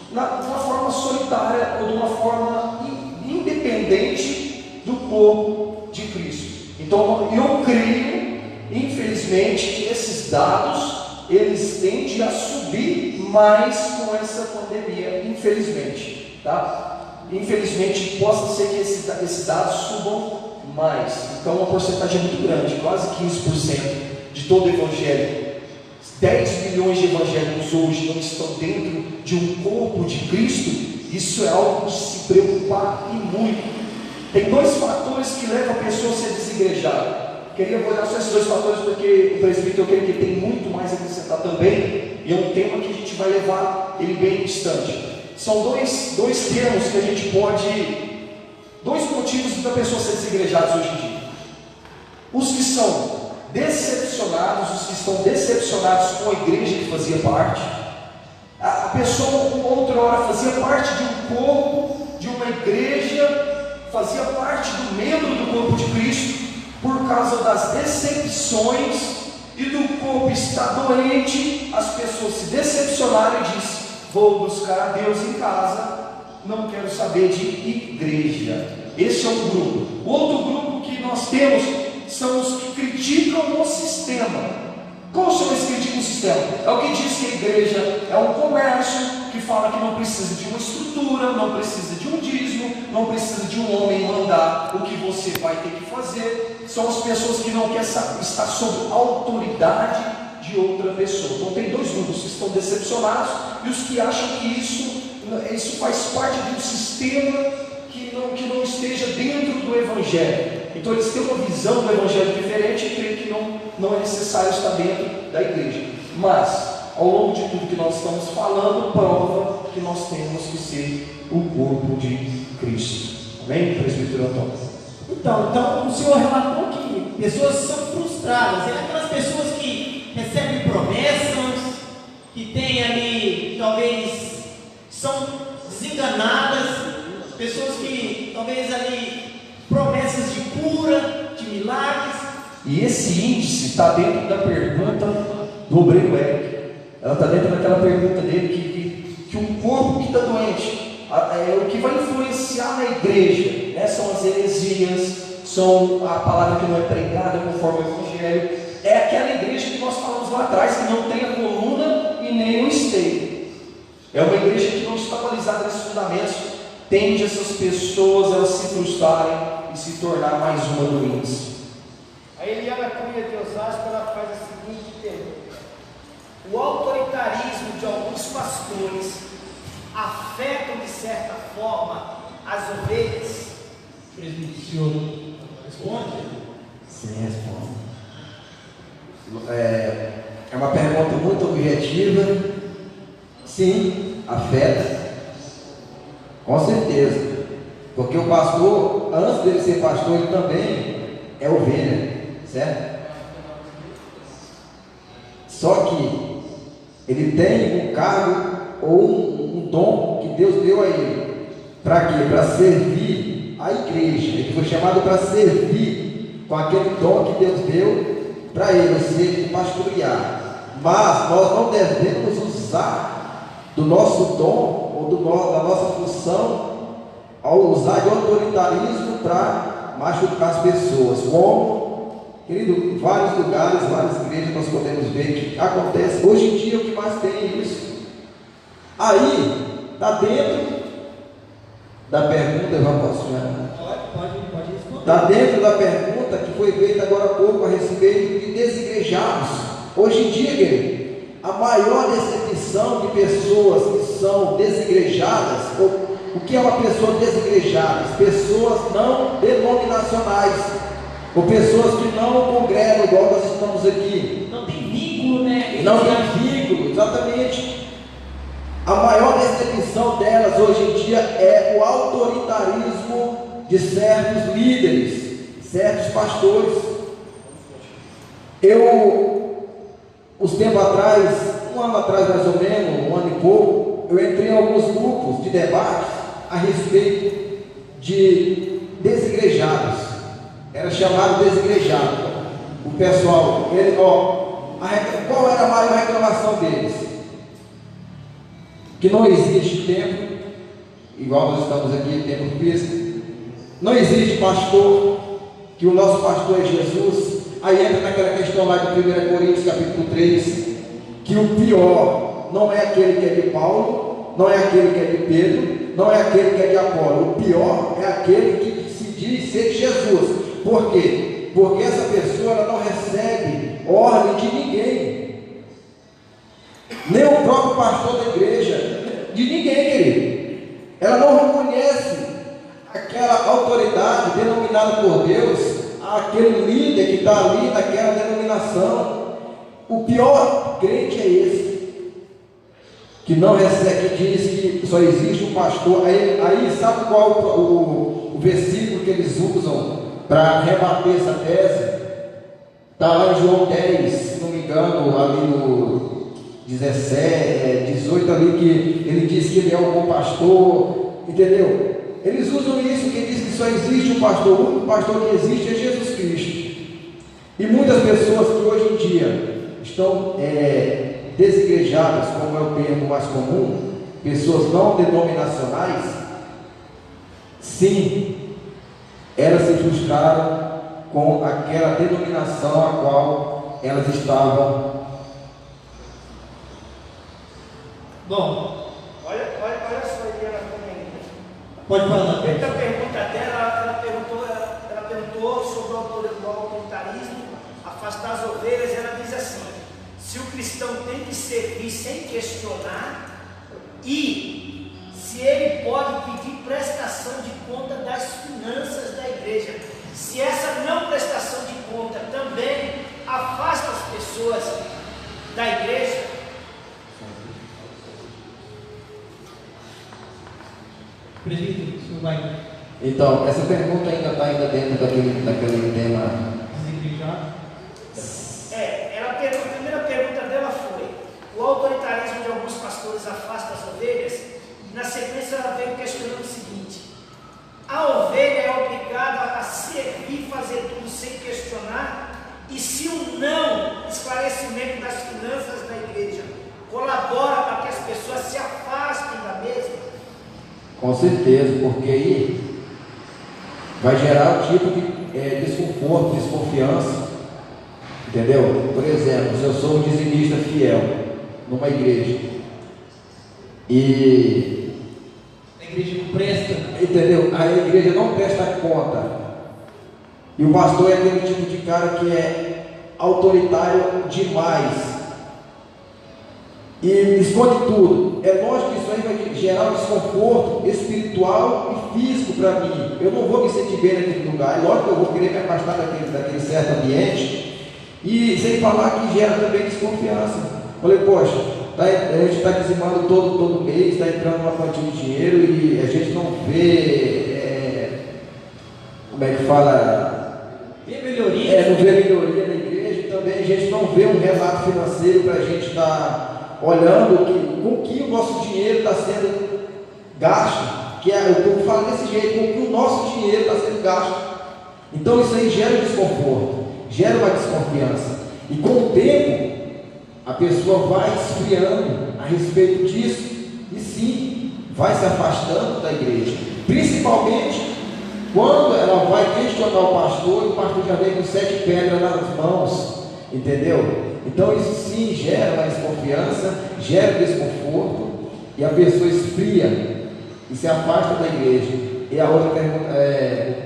de uma forma solitária ou de uma forma independente do corpo de Cristo. Então eu creio, infelizmente, que esses dados eles tendem a subir mais com essa pandemia, infelizmente, tá? Infelizmente, possa ser que esses dados subam mais. Então, uma porcentagem muito grande, quase 15% de todo evangélico 10 milhões de evangélicos hoje não estão dentro de um corpo de Cristo, isso é algo de se preocupar e muito. Tem dois fatores que levam a pessoa a ser desigrejada. Queria abordar só esses dois fatores, porque o presbítero, eu creio que tem muito mais a acrescentar também, e é um tema que a gente vai levar ele bem distante. São dois termos que a gente pode, dois motivos para a pessoa ser desigrejada hoje em dia. Os que são decepcionados, os que estão decepcionados com a igreja que fazia parte. A pessoa, outra hora, fazia parte de um corpo, de uma igreja, fazia parte do membro do corpo de Cristo. Por causa das decepções e do corpo estar doente, as pessoas se decepcionaram e dizem: vou buscar a Deus em casa, não quero saber de igreja. Esse é um grupo. O outro grupo que nós temos são os que criticam o sistema. Qual são esses que criticam o sistema? É o que diz que a igreja é um comércio, que fala que não precisa de uma estrutura, não precisa de um dízimo, não precisa de um homem mandar o que você vai ter que fazer. São as pessoas que não querem estar sob autoridade de outra pessoa. Então tem dois grupos: que estão decepcionados e os que acham que isso faz parte de um sistema que não esteja dentro do Evangelho. Então eles têm uma visão do Evangelho diferente e creem que não é necessário estar dentro da igreja. Mas, ao longo de tudo que nós estamos falando, prova que nós temos que ser o corpo de Cristo. Amém, presbítero Antônio? Então o senhor relatou que pessoas são frustradas. É aquelas pessoas que recebem promessas, que têm ali, talvez, são desenganadas, pessoas que talvez ali, promessas de cura, de milagres. E esse índice está dentro da pergunta do obreiro Eric. Ela está dentro daquela pergunta dele que um corpo que está doente, o que vai influenciar na igreja, né, são as heresias, são a palavra que não é pregada conforme o Evangelho. É aquela igreja que nós falamos lá atrás, que não tem a coluna e nem o esteio. É uma igreja que não está balizada nesses fundamentos. Tende essas pessoas elas se frustrarem e se tornar mais uma do índice. A Eliana Cunha de Osasco, ela faz a seguinte pergunta: o autoritarismo de alguns pastores afetam de certa forma as ovelhas? Presbítero, o senhor responde? Sim, respondo. É uma pergunta muito objetiva. Sim, afeta. Com certeza. Porque o pastor, antes dele ser pastor, ele também é ovelha, certo? Só que ele tem um cargo ou um dom que Deus deu a ele. Para quê? Para servir a igreja. Ele foi chamado para servir com aquele dom que Deus deu para ele, ou seja, pastorear. Mas nós não devemos usar do nosso dom ou da nossa função ao usar de autoritarismo para machucar as pessoas. Como, querido, em vários lugares, várias igrejas nós podemos ver que acontece. Hoje em dia o que mais tem é isso. Aí, está dentro da pergunta, Pode responder. está dentro da pergunta que foi feita agora há pouco a respeito de desigrejados. Hoje em dia, querido, a maior decepção de pessoas que são desigrejadas, o que é uma pessoa desigrejada? Pessoas não denominacionais, ou pessoas que não congregam igual nós estamos aqui. Não tem vínculo, né? Não tem vínculo, exatamente. A maior decepção delas hoje em dia é o autoritarismo de certos líderes, certos pastores. Uns tempos atrás, um ano atrás mais ou menos, um ano e pouco, eu entrei em alguns grupos de debate a respeito de desigrejados. Era chamado desigrejado. O pessoal, qual era a maior reclamação deles? Que não existe templo, igual nós estamos aqui, templo físico. Não existe pastor, que o nosso pastor é Jesus. Aí entra naquela questão lá de 1 Coríntios capítulo 3, que o pior não é aquele que é de Paulo, não é aquele que é de Pedro, não é aquele que é de Apolo. O pior é aquele que se diz ser Jesus. Por quê? Porque essa pessoa ela não recebe ordem de ninguém. pastor da igreja de ninguém, querido. Ela não reconhece aquela autoridade denominada por Deus, aquele líder que está ali naquela denominação. O pior crente é esse, que não recebe, que diz que só existe um pastor. Aí sabe qual o versículo que eles usam para rebater essa tese? Está lá em João 10, se não me engano, ali no 18 ali, que ele diz que ele é um bom pastor, entendeu? Eles usam isso, que diz que só existe um pastor, o único pastor que existe é Jesus Cristo. E muitas pessoas que hoje em dia estão desigrejadas, como é o termo mais comum, pessoas não denominacionais, sim, elas se frustraram com aquela denominação a qual elas estavam. Bom, Olha só, Eliana, como é isso. pode falar. Dentro da pergunta dela, ela perguntou sobre o autoritarismo, afastar as ovelhas. Ela diz assim: se o cristão tem que servir sem questionar, e se ele pode pedir prestação de conta das finanças da igreja, se essa não prestação de conta também afasta as pessoas da igreja. Presbítero, o senhor vai Então, essa pergunta ainda está dentro daquele tema. desigrejar? A primeira pergunta dela foi: o autoritarismo de alguns pastores afasta as ovelhas? E na sequência ela veio questionando o seguinte: a ovelha é obrigada a servir e fazer tudo sem questionar? E se o não esclarecimento das finanças da igreja colabora para que as pessoas se afastem da mesma? Com certeza, porque aí vai gerar um tipo de desconforto, desconfiança, entendeu? Por exemplo, se eu sou um dizimista fiel numa igreja e A igreja não presta. entendeu? A igreja não presta conta. E o pastor é aquele tipo de cara que é autoritário demais. E esconde tudo. É lógico que isso aí vai gerar um desconforto espiritual e físico para mim. Eu não vou me sentir bem naquele lugar. É lógico que eu vou querer me afastar daquele certo ambiente. E sem falar que gera também desconfiança. Falei, poxa, a gente está dizimando todo mês, está entrando uma quantia de dinheiro e a gente não vê, como é que fala? Tem melhoria. Não vê melhoria na igreja, e também a gente não vê um relato financeiro para a gente estar olhando com que o nosso dinheiro está sendo gasto, que é, eu falo desse jeito, com que o nosso dinheiro está sendo gasto. Então isso aí gera desconforto, gera uma desconfiança, e com o tempo a pessoa vai esfriando a respeito disso, e sim, vai se afastando da igreja, principalmente quando ela vai questionar o pastor, e o pastor já vem com 7 pedras nas mãos, entendeu? Então isso sim gera uma desconfiança, gera desconforto, e a pessoa esfria e se afasta da igreja. E a outra pergunta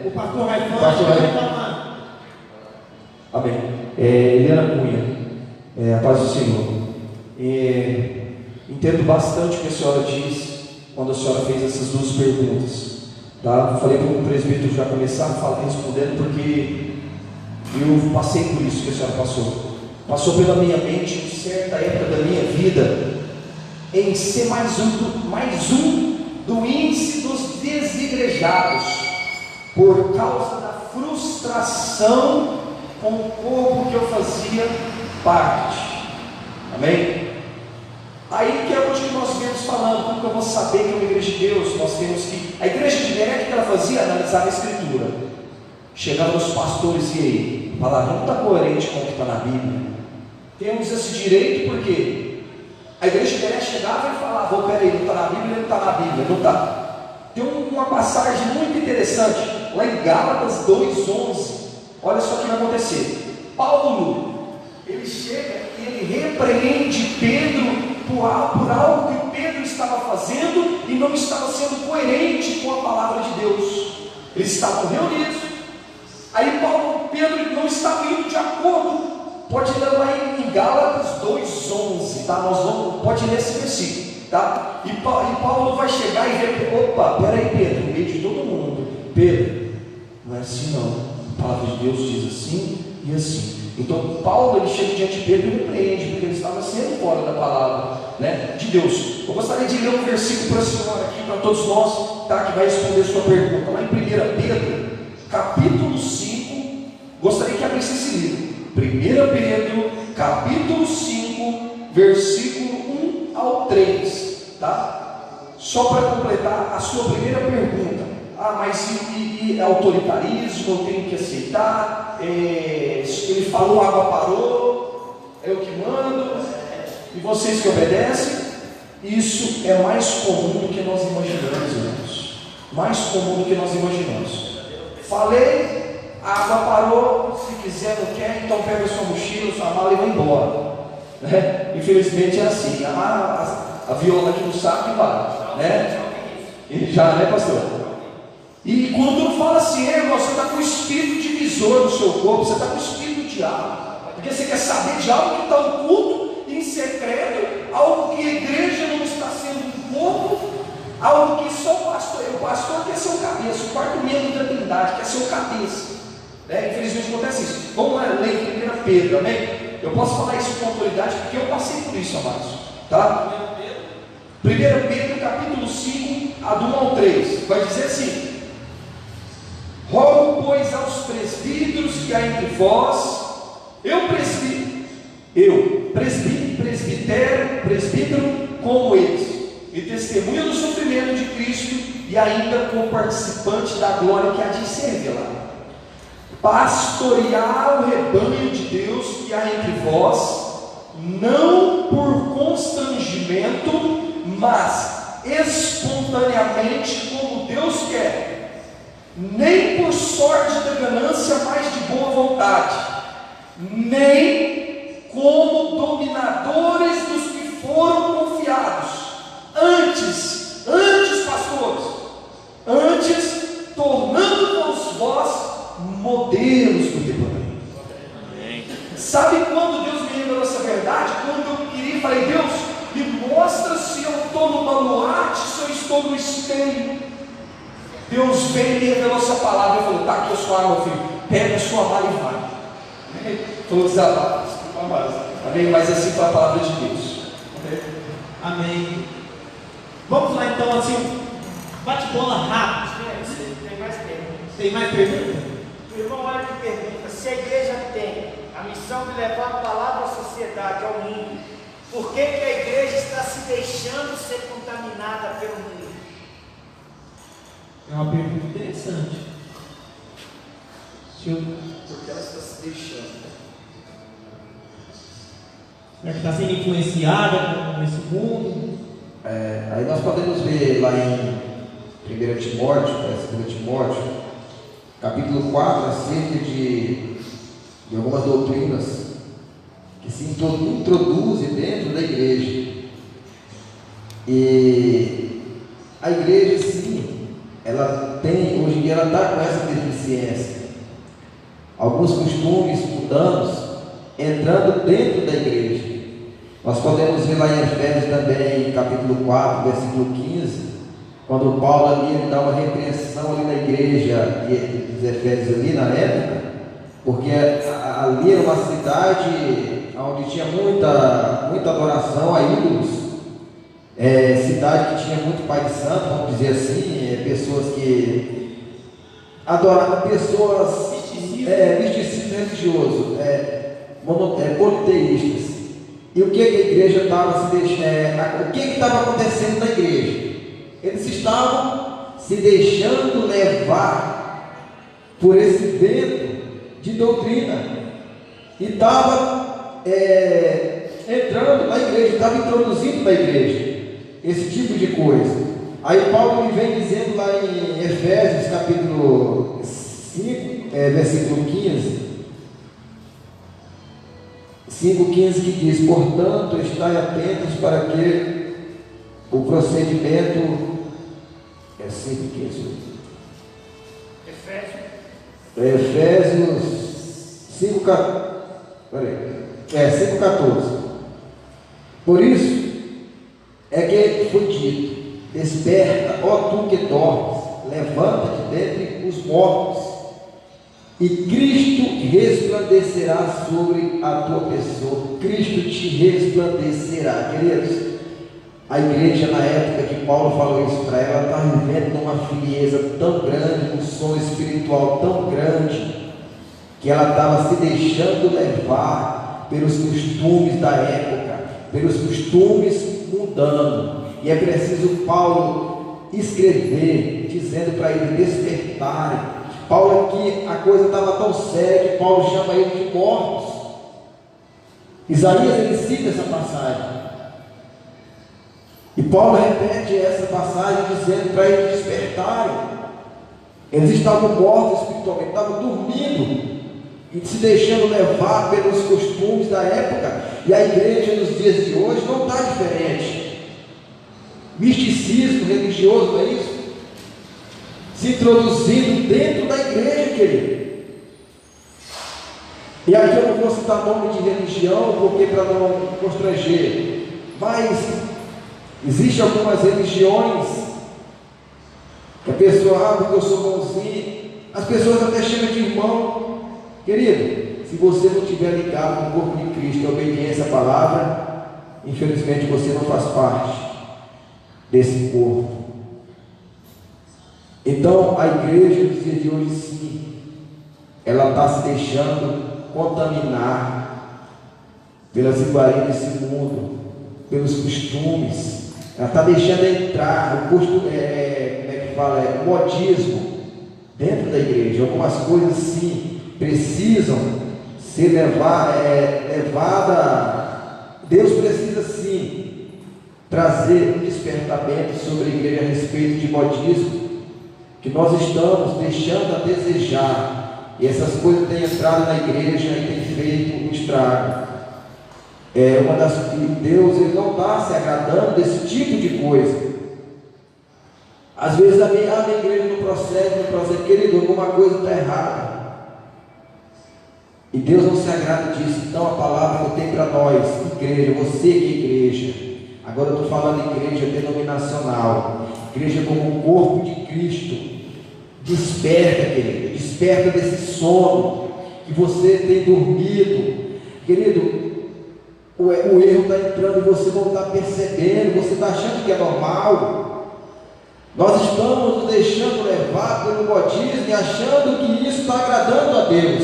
O pastor vai O pastor vai- falar. Amém. Eliana Cunha, a paz do Senhor. Entendo bastante o que a senhora diz quando a senhora fez essas duas perguntas. Tá? Falei para o presbítero já começar respondendo, porque eu passei por isso que a senhora passou. Passou pela minha mente em certa época da minha vida em ser mais um do índice dos desigrejados, por causa da frustração com o corpo que eu fazia parte. Amém? Aí que é onde nós viemos falando, como que eu vou saber que é uma igreja de Deus? Nós temos que. A igreja de Bereia, o que ela fazia? Analisava a escritura. Chegava nos pastores e aí, a palavra não está coerente com o que está na Bíblia. Temos esse direito porque a igreja de Bereia chegava e falava: oh, peraí, não está na Bíblia, não está na Bíblia, não está. Tem uma passagem muito interessante, lá em Gálatas 2:11. Olha só o que vai acontecer. Paulo, ele chega e ele repreende Pedro por algo que Pedro estava fazendo e não estava sendo coerente com a palavra de Deus. Eles estavam reunidos. Aí Pedro não estava indo de acordo Pode ler lá em Gálatas 2:11, tá? Pode ler esse versículo, tá? E Paulo vai chegar e ver, opa, peraí Pedro, no meio de todo mundo, Pedro, não é assim não, a palavra de Deus diz assim e assim. Então Paulo ele chega diante de Pedro e repreende, porque ele estava sendo fora da palavra, né, de Deus. Eu gostaria de ler um versículo para a senhora aqui, para todos nós, tá? Que vai responder a sua pergunta, lá em 1 Pedro, capítulo 5, gostaria que abrisse esse livro. 1 Pedro, capítulo 5, versículo 1 ao 3, tá? Só para completar a sua primeira pergunta. Mas e autoritarismo, eu tenho que aceitar? Ele falou, a água parou, eu que mando, e vocês que obedecem? Isso é mais comum do que nós imaginamos, irmãos. Mais comum do que nós imaginamos. Falei, a água parou, se quiser não quer, então pega a sua mochila, sua mala e vai embora, né? Infelizmente é assim, a viola aqui no saco e vai, né? E já, né, pastor? E quando fala assim, irmão, você está com o espírito divisor no seu corpo, você está com o espírito do diabo, porque você quer saber de algo que está oculto, em secreto, algo que a igreja não está sendo um corpo, algo que só o pastor quer ser o cabeça, o quarto membro da Trindade quer ser o cabeça. Infelizmente acontece isso. Vamos lá, ler em 1 Pedro, amém? Eu posso falar isso com autoridade porque eu passei por isso, amados, tá? 1 Pedro, capítulo 5, do 1 ao 3, vai dizer assim: rogo, pois, aos presbíteros que há entre vós, presbítero como eles, e testemunha do sofrimento de Cristo, e ainda como participante da glória que há de ser revelada. Pastorear o rebanho de Deus que há entre vós, não por constrangimento, mas espontaneamente, como Deus quer, nem por sorte da ganância, mas de boa vontade, nem como dominadores dos que foram confiados, antes, pastores, tornando-vos vós modelos do rebanho. Sabe quando Deus me revelou essa verdade? Quando eu queria, falei, Deus, me mostra se eu estou no baluarte, se eu estou no espelho. Deus veio e me revelou essa palavra e falou, está aqui a sua arma, filho, pega a sua mala e vai. Falou, desabafo, desculpa mais. Amém? Mas assim foi a palavra de Deus. Amém. Vamos lá então, assim, bate-bola rápido. Tem mais perguntas. Tem mais perguntas? O irmão Hélio pergunta: se a igreja tem a missão de levar a palavra à sociedade, ao mundo, por que a igreja está se deixando ser contaminada pelo mundo? É uma pergunta interessante. Porque ela está se deixando. Será que está sendo influenciada nesse mundo? Aí nós podemos ver lá em 1 Timóteo, 2 Timóteo, capítulo 4, acerca de algumas doutrinas que se introduzem dentro da igreja. E a igreja, sim, ela tem, hoje em dia, ela está com essa deficiência. Alguns costumes mundanos entrando dentro da igreja. Nós podemos ver lá em Efésios também, capítulo 4, versículo 15, quando Paulo ali ele dá uma repreensão ali na igreja dos Efésios ali na época, porque ali era uma cidade onde tinha muita adoração a ídolos, cidade que tinha muito pai de santo, vamos dizer assim, pessoas que adoravam, pessoas misticismo religioso, politeístas. E o que a igreja estava se deixando? O que estava acontecendo na igreja? Eles estavam se deixando levar por esse vento de doutrina e estava entrando na igreja, estava introduzindo na igreja esse tipo de coisa. Aí Paulo me vem dizendo lá em Efésios capítulo 5, versículo 15, 5,15, que diz: portanto, estai atentos para que o procedimento 5,15. Efésios 5, peraí. 5,14. Por isso é que foi dito: desperta, ó tu que dormes, levanta-te dentre os mortos, e Cristo resplandecerá sobre a tua pessoa. Cristo te resplandecerá. Queridos, a igreja, na época que Paulo falou isso para ela, estava vivendo numa frieza tão grande, um som espiritual tão grande, que ela estava se deixando levar pelos costumes da época, pelos costumes mundanos. E é preciso Paulo escrever, dizendo para eles despertarem. Paulo aqui, a coisa estava tão séria que Paulo chama eles de mortos. Isaías, ele cita essa passagem. E Paulo repete essa passagem dizendo para eles despertarem. Eles estavam mortos espiritualmente, estavam dormindo e se deixando levar pelos costumes da época. E a igreja nos dias de hoje não está diferente. Misticismo religioso, não é isso? Se introduzindo dentro da igreja, querido. E aqui eu não vou citar nome de religião, porque para não constranger, mas existem algumas religiões que a pessoa, porque eu sou bonzinho, as pessoas até chamam de irmão. Querido, se você não estiver ligado com o corpo de Cristo e obediência à palavra, infelizmente você não faz parte desse corpo. Então a igreja nos dias de hoje, sim, ela está se deixando contaminar pelas iguarias desse mundo, pelos costumes. Ela está deixando entrar o modismo dentro da igreja. Algumas coisas, sim, precisam ser levadas. Deus precisa, sim, trazer um despertamento sobre a igreja a respeito de modismo, que nós estamos deixando a desejar, e essas coisas têm entrado na igreja e têm feito um estrago. Deus, ele não está se agradando desse tipo de coisa. Às vezes a minha igreja não procede, querido, alguma coisa está errada. E Deus não se agrada disso. Então a palavra que eu tenho para nós, igreja, você que é igreja, agora eu estou falando de igreja denominacional, igreja como um corpo de Cristo. Desperta, querido, desperta desse sono que você tem dormido. Querido, o erro está entrando e você não está percebendo, você está achando que é normal. Nós estamos nos deixando levar pelo modismo e achando que isso está agradando a Deus,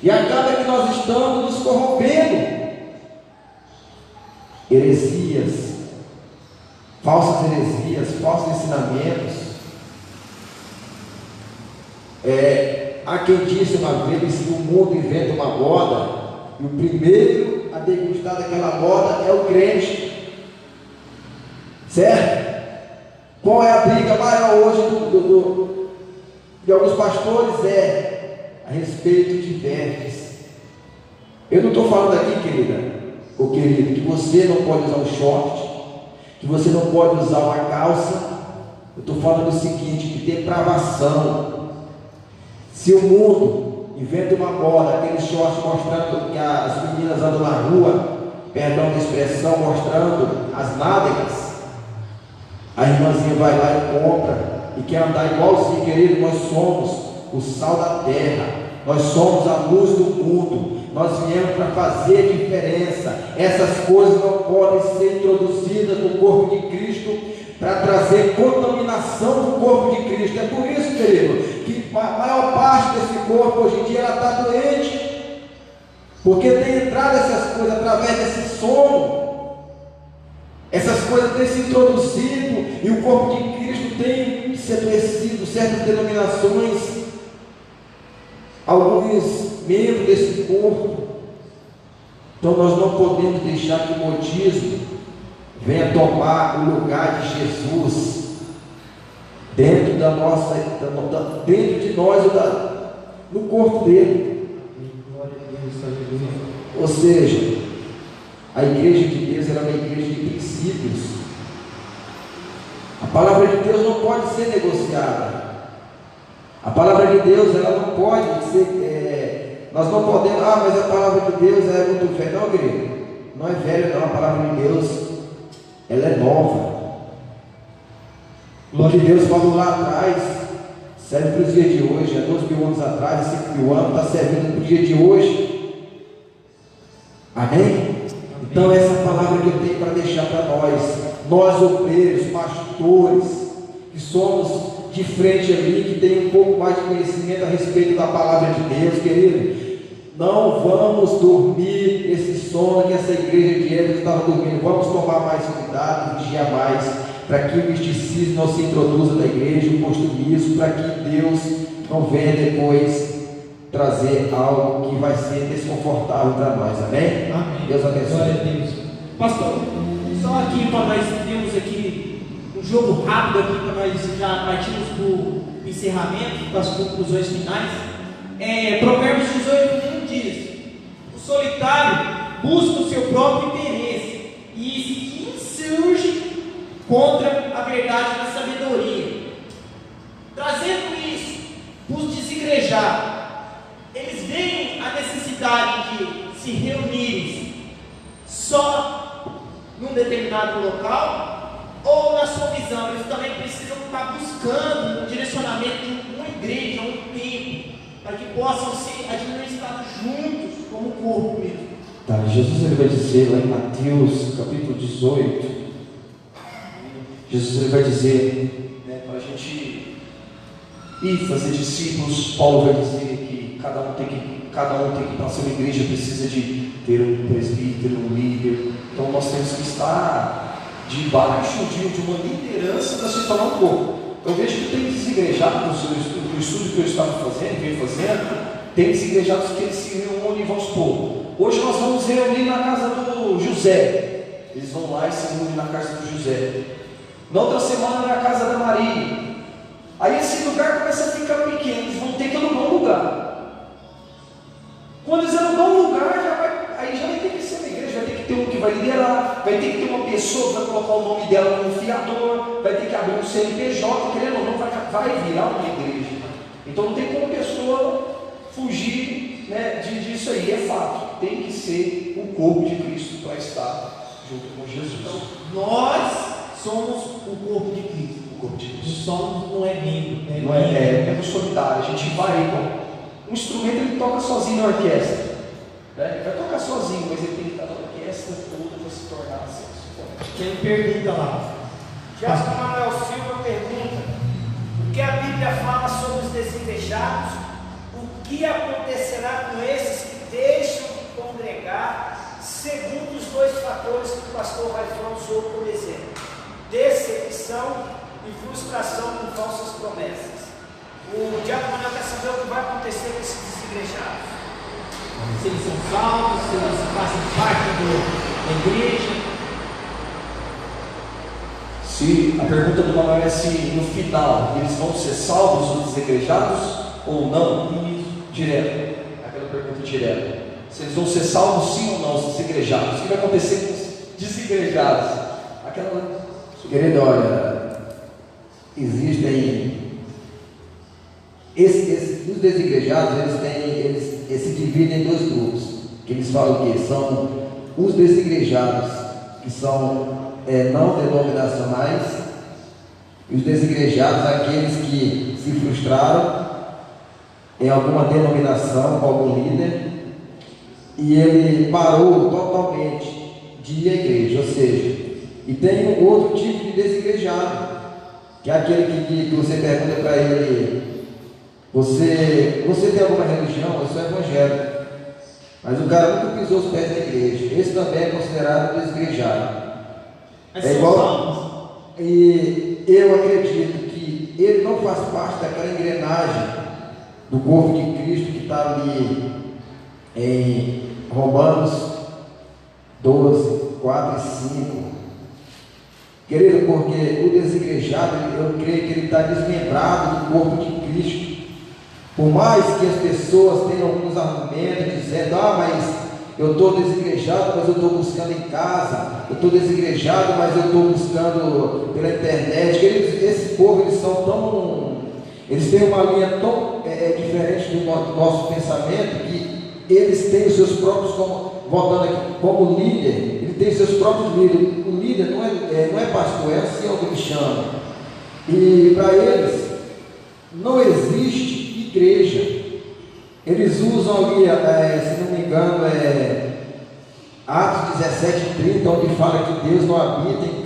e acaba que nós estamos nos corrompendo. Heresias, falsas heresias, falsos ensinamentos. Há quem disse uma vez que o mundo inventa uma moda, e o primeiro a degustar daquela moda é o crente, certo? Qual é a briga maior hoje de alguns pastores? A respeito de vestes. Eu não estou falando aqui, querida ou querido, que você não pode usar um short, que você não pode usar uma calça. Eu estou falando o seguinte, de depravação. Se o mundo inventa uma moda, aquele short mostrando que as meninas andam na rua, perdão da expressão, mostrando as nádegas, a irmãzinha vai lá e compra e quer andar igualzinho. Querido, nós somos o sal da terra, nós somos a luz do mundo, nós viemos para fazer a diferença. Essas coisas não podem ser introduzidas no corpo de Cristo para trazer contaminação no corpo de Cristo. É por isso, querido, que a maior parte desse corpo hoje em dia ela está doente, porque tem entrado essas coisas através desse sono. Essas coisas têm se introduzido e o corpo de Cristo tem se adoecido. Certas denominações, alguns membros desse corpo. Então nós não podemos deixar que o modismo venha tomar o lugar de Jesus dentro da nossa, dentro de nós, no corpo dele. Ou seja, a igreja de Deus era uma igreja de princípios. A palavra de Deus não pode ser negociada. A palavra de Deus ela não pode ser, Nós não podemos, mas a palavra de Deus é muito velha. Não, querido, não é velha não, a palavra de Deus, ela é nova. O que Deus falou lá atrás, serve para os dias de hoje, há 2.000 anos atrás, 5.000 anos, está servindo para o dia de hoje. Amém? Então essa palavra que eu tenho para deixar para nós obreiros, pastores, que somos de frente ali, que tem um pouco mais de conhecimento a respeito da palavra de Deus, querido, não vamos dormir esse sono que essa igreja de Éfeso estava dormindo. Vamos tomar mais cuidado, vigiar mais, para que o misticismo não se introduza na igreja, o costumismo, para que Deus não venha depois trazer algo que vai ser desconfortável para nós. Amém? Amém. Deus abençoe. Glória a Deus. Pastor, só aqui para nós termos aqui um jogo rápido aqui para nós já partirmos para o encerramento, para as conclusões finais. Provérbios 18:1 diz: o solitário busca o seu próprio interesse e se insurge contra a verdade da sabedoria. Trazendo isso, os desigrejados, eles veem a necessidade de se reunirem só num determinado local, ou na sua visão, eles também precisam estar buscando um direcionamento de uma igreja, um templo, para que possam ser administrados juntos como corpo mesmo. Tá, Jesus ele vai dizer lá em Mateus capítulo 18, Jesus ele vai dizer, para a gente ir fazer discípulos. Paulo vai dizer que cada um tem que para ser uma igreja precisa de ter um presbítero, um líder. Então nós temos que estar debaixo de uma liderança para se tornar um corpo. Eu vejo que tem desigrejados no estudo que eu estava fazendo, venho fazendo, tem desigrejados que eles se reúnem e vão supor. Hoje nós vamos reunir na casa do José. Eles vão lá e se reúnem na casa do José. Na outra semana na casa da Maria. Aí esse lugar começa a ficar pequeno, eles vão ter que alugar um lugar. Quando eles alugam um lugar, aí já vai ter que ser uma igreja, vai ter que ter um que vai liderar, vai ter que ter uma pessoa que vai colocar o nome dela como fiador, vai ter que abrir um CNPJ, querendo ou não, vai virar uma igreja. Então não tem como a pessoa fugir, disso aí, é fato. Tem que ser o corpo de Cristo para estar junto com Jesus. Então, nós somos o corpo de Cristo. O corpo de Cristo. Somos, não é membro, Não é solidário. A gente vai, um instrumento ele toca sozinho na orquestra, ele vai tocar sozinho, mas ele tem que estar na orquestra toda para se tornar assim. Quem pergunta lá? Jasper Manuel Silva pergunta: o que a Bíblia fala sobre os desigrejados? O que acontecerá com esses que deixam de congregar, segundo os dois fatores que o pastor Raifão usou como exemplo: decepção e frustração com falsas promessas? O Diácono Manuel quer saber o que vai acontecer com esses desigrejados. Se eles são salvos, se eles fazem parte da igreja. Se a pergunta do Manuel é se no final eles vão ser salvos os desigrejados ou não, direto. Aquela pergunta direta. Se eles vão ser salvos sim ou não, os desigrejados. O que vai acontecer com os desigrejados? Querido, olha, existem os desigrejados, eles se dividem em dois grupos, que eles falam que são os desigrejados, que são não denominacionais, e os desigrejados, aqueles que se frustraram em alguma denominação, com algum líder, e ele parou totalmente de ir à igreja, ou seja, e tem um outro tipo de desigrejado, que é aquele que você pergunta para ele: você tem alguma religião? Eu sou evangélico. Mas o cara nunca pisou os pés da igreja. Esse também é considerado desigrejado. É igual. E eu acredito que ele não faz parte daquela engrenagem do corpo de Cristo que está ali em Romanos 12, 4 e 5. Querido, porque o desigrejado, eu creio que ele está desmembrado do corpo de Cristo. Por mais que as pessoas tenham alguns argumentos dizendo: mas eu estou desigrejado, mas eu estou buscando em casa, eu estou desigrejado, mas eu estou buscando pela internet. Esse povo, eles têm uma linha tão diferente do nosso pensamento, que eles têm os seus próprios, voltando aqui, como líder, ele tem seus próprios líderes. O líder não é pastor, é assim que ele chama. E para eles não existe igreja. Eles usam ali, se não me engano, Atos 17:30, onde fala que Deus não habita em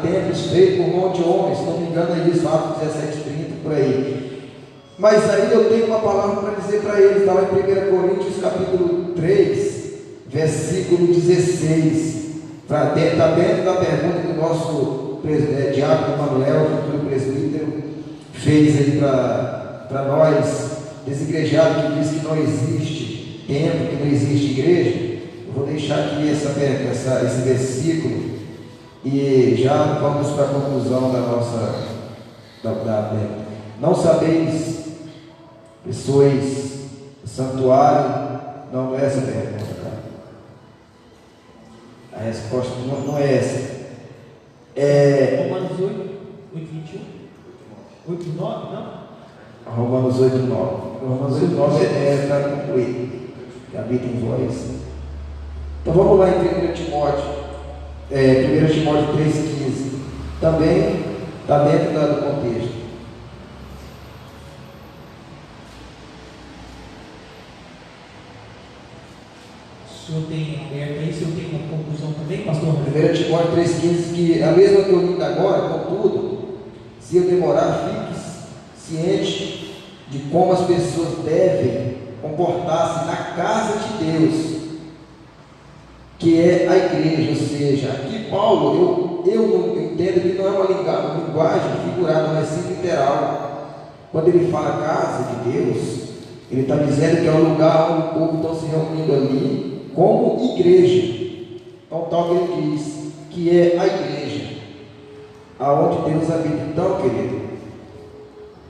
templos feitos por mão de homens. Se não me engano é isso, Atos 17:30, por aí. Mas aí eu tenho uma palavra para dizer para eles, está lá em 1 Coríntios capítulo 3, versículo 16. Está dentro da pergunta que o nosso diácono Manuel, futuro presbítero, fez aí para nós, desigrejados, que diz que não existe templo, que não existe igreja. Eu vou deixar aqui esse versículo e já vamos para a conclusão da nossa. Não sabeis, pessoas, santuário? Não é essa a pergunta, cara. A resposta não é essa. Romanos 8:21? 8:9, não? Romanos 8:9. Romanos 8:9 é para concluir. Que habita em vós. Então vamos lá em 1 Timóteo 3,15. Também está dentro do contexto. O senhor tem aberto aí, o senhor tem uma conclusão também, pastor? 1 Timóteo 3,15, que a mesma que eu li agora, contudo, se eu demorar, fique ciente de como as pessoas devem comportar-se na casa de Deus, que é a igreja. Ou seja, aqui Paulo, eu entendo que não é uma linguagem figurada, não é assim literal. Quando ele fala casa de Deus, ele está dizendo que é um lugar onde o povo está se reunindo ali como igreja. Então, tal que ele diz, que é a igreja, aonde Deus habita. Então, querido,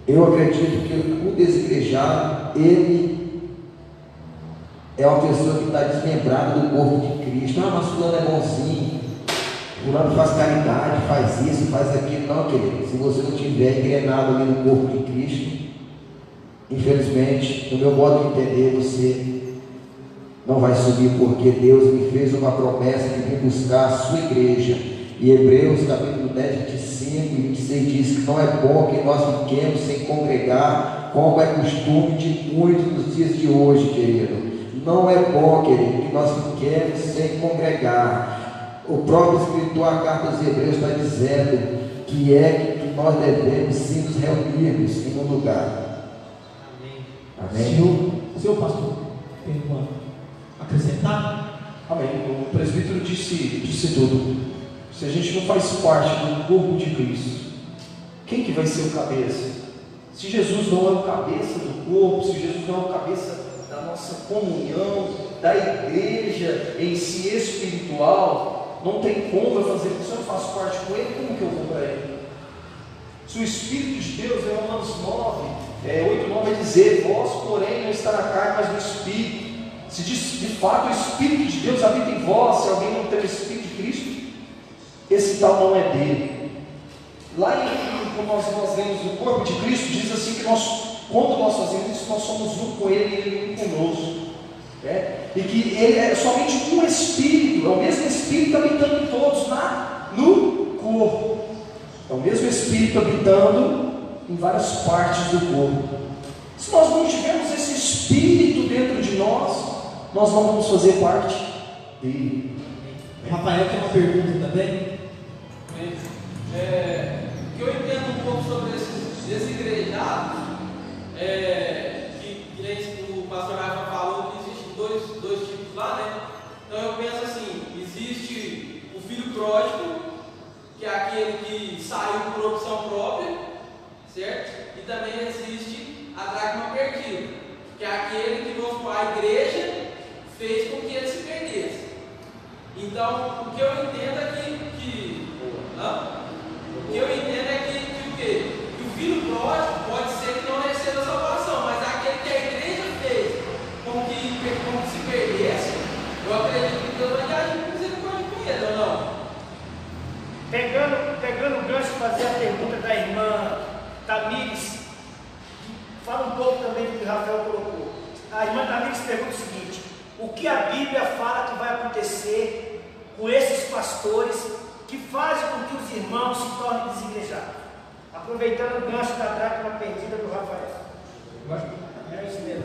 eu acredito que o desigrejado, ele é uma pessoa que está desmembrada do corpo de Cristo. Mas fulano é bonzinho, fulano faz caridade, faz isso, faz aquilo. Não, querido, se você não tiver engrenado ali no corpo de Cristo, infelizmente, no meu modo de entender, você não vai subir, porque Deus me fez uma promessa de vir buscar a sua igreja. E Hebreus capítulo 10, 25 e 26 diz que não é bom que nós fiquemos sem congregar, como é costume de muitos nos dias de hoje, querido. Não é bom, querido, que nós fiquemos sem congregar. O próprio escritor, a carta aos Hebreus, está dizendo que nós devemos sim nos reunirmos em um lugar. Amém. Senhor pastor, tem uma acrescentar? Amém. O presbítero disse tudo. Se a gente não faz parte do corpo de Cristo, quem que vai ser o cabeça? Se Jesus não é o cabeça do corpo, se Jesus não é o cabeça da nossa comunhão, da igreja em si espiritual, não tem como eu fazer, se eu não faço parte com ele, como que eu vou para ele? Se o Espírito de Deus, é Romanos 8:9 vai dizer, vós porém não está na carne, mas no Espírito. Se de fato o Espírito de Deus habita em vós, se alguém não tem o Espírito de Cristo, esse tal não é dele. Lá como nós vemos no corpo de Cristo, diz assim que quando nós fazemos isso, nós somos um com ele e ele um conosco. E que ele é somente um Espírito, é o mesmo Espírito habitando em todos no corpo. É o mesmo Espírito habitando em várias partes do corpo. Se nós não tivermos esse Espírito dentro de nós não vamos fazer parte dele. Rafael tem uma pergunta também. Que eu entendo um pouco sobre esses desigrejados, que o pastor Rafa falou que existem dois tipos lá, né? Então eu penso assim, existe o filho pródigo, que é aquele que saiu por opção própria, certo? E também existe a dracma perdida, que é aquele que a igreja fez com que ele se perdesse. Então, o que eu entendo é que o filho pródigo pode ser que não receba a salvação, mas aquele que a igreja fez com que se perdesse, eu acredito que Deus vai agir com misericórdia com ele, ou não? Pegando o gancho, fazer a pergunta da irmã Tamires, fala um pouco também do que o Rafael colocou. A irmã Tamires pergunta o seguinte: o que a Bíblia fala que vai acontecer com esses pastores que fazem com que os irmãos se tornem desigrejados. Aproveitando o gancho da dracma perdida do Rafael. É isso mesmo.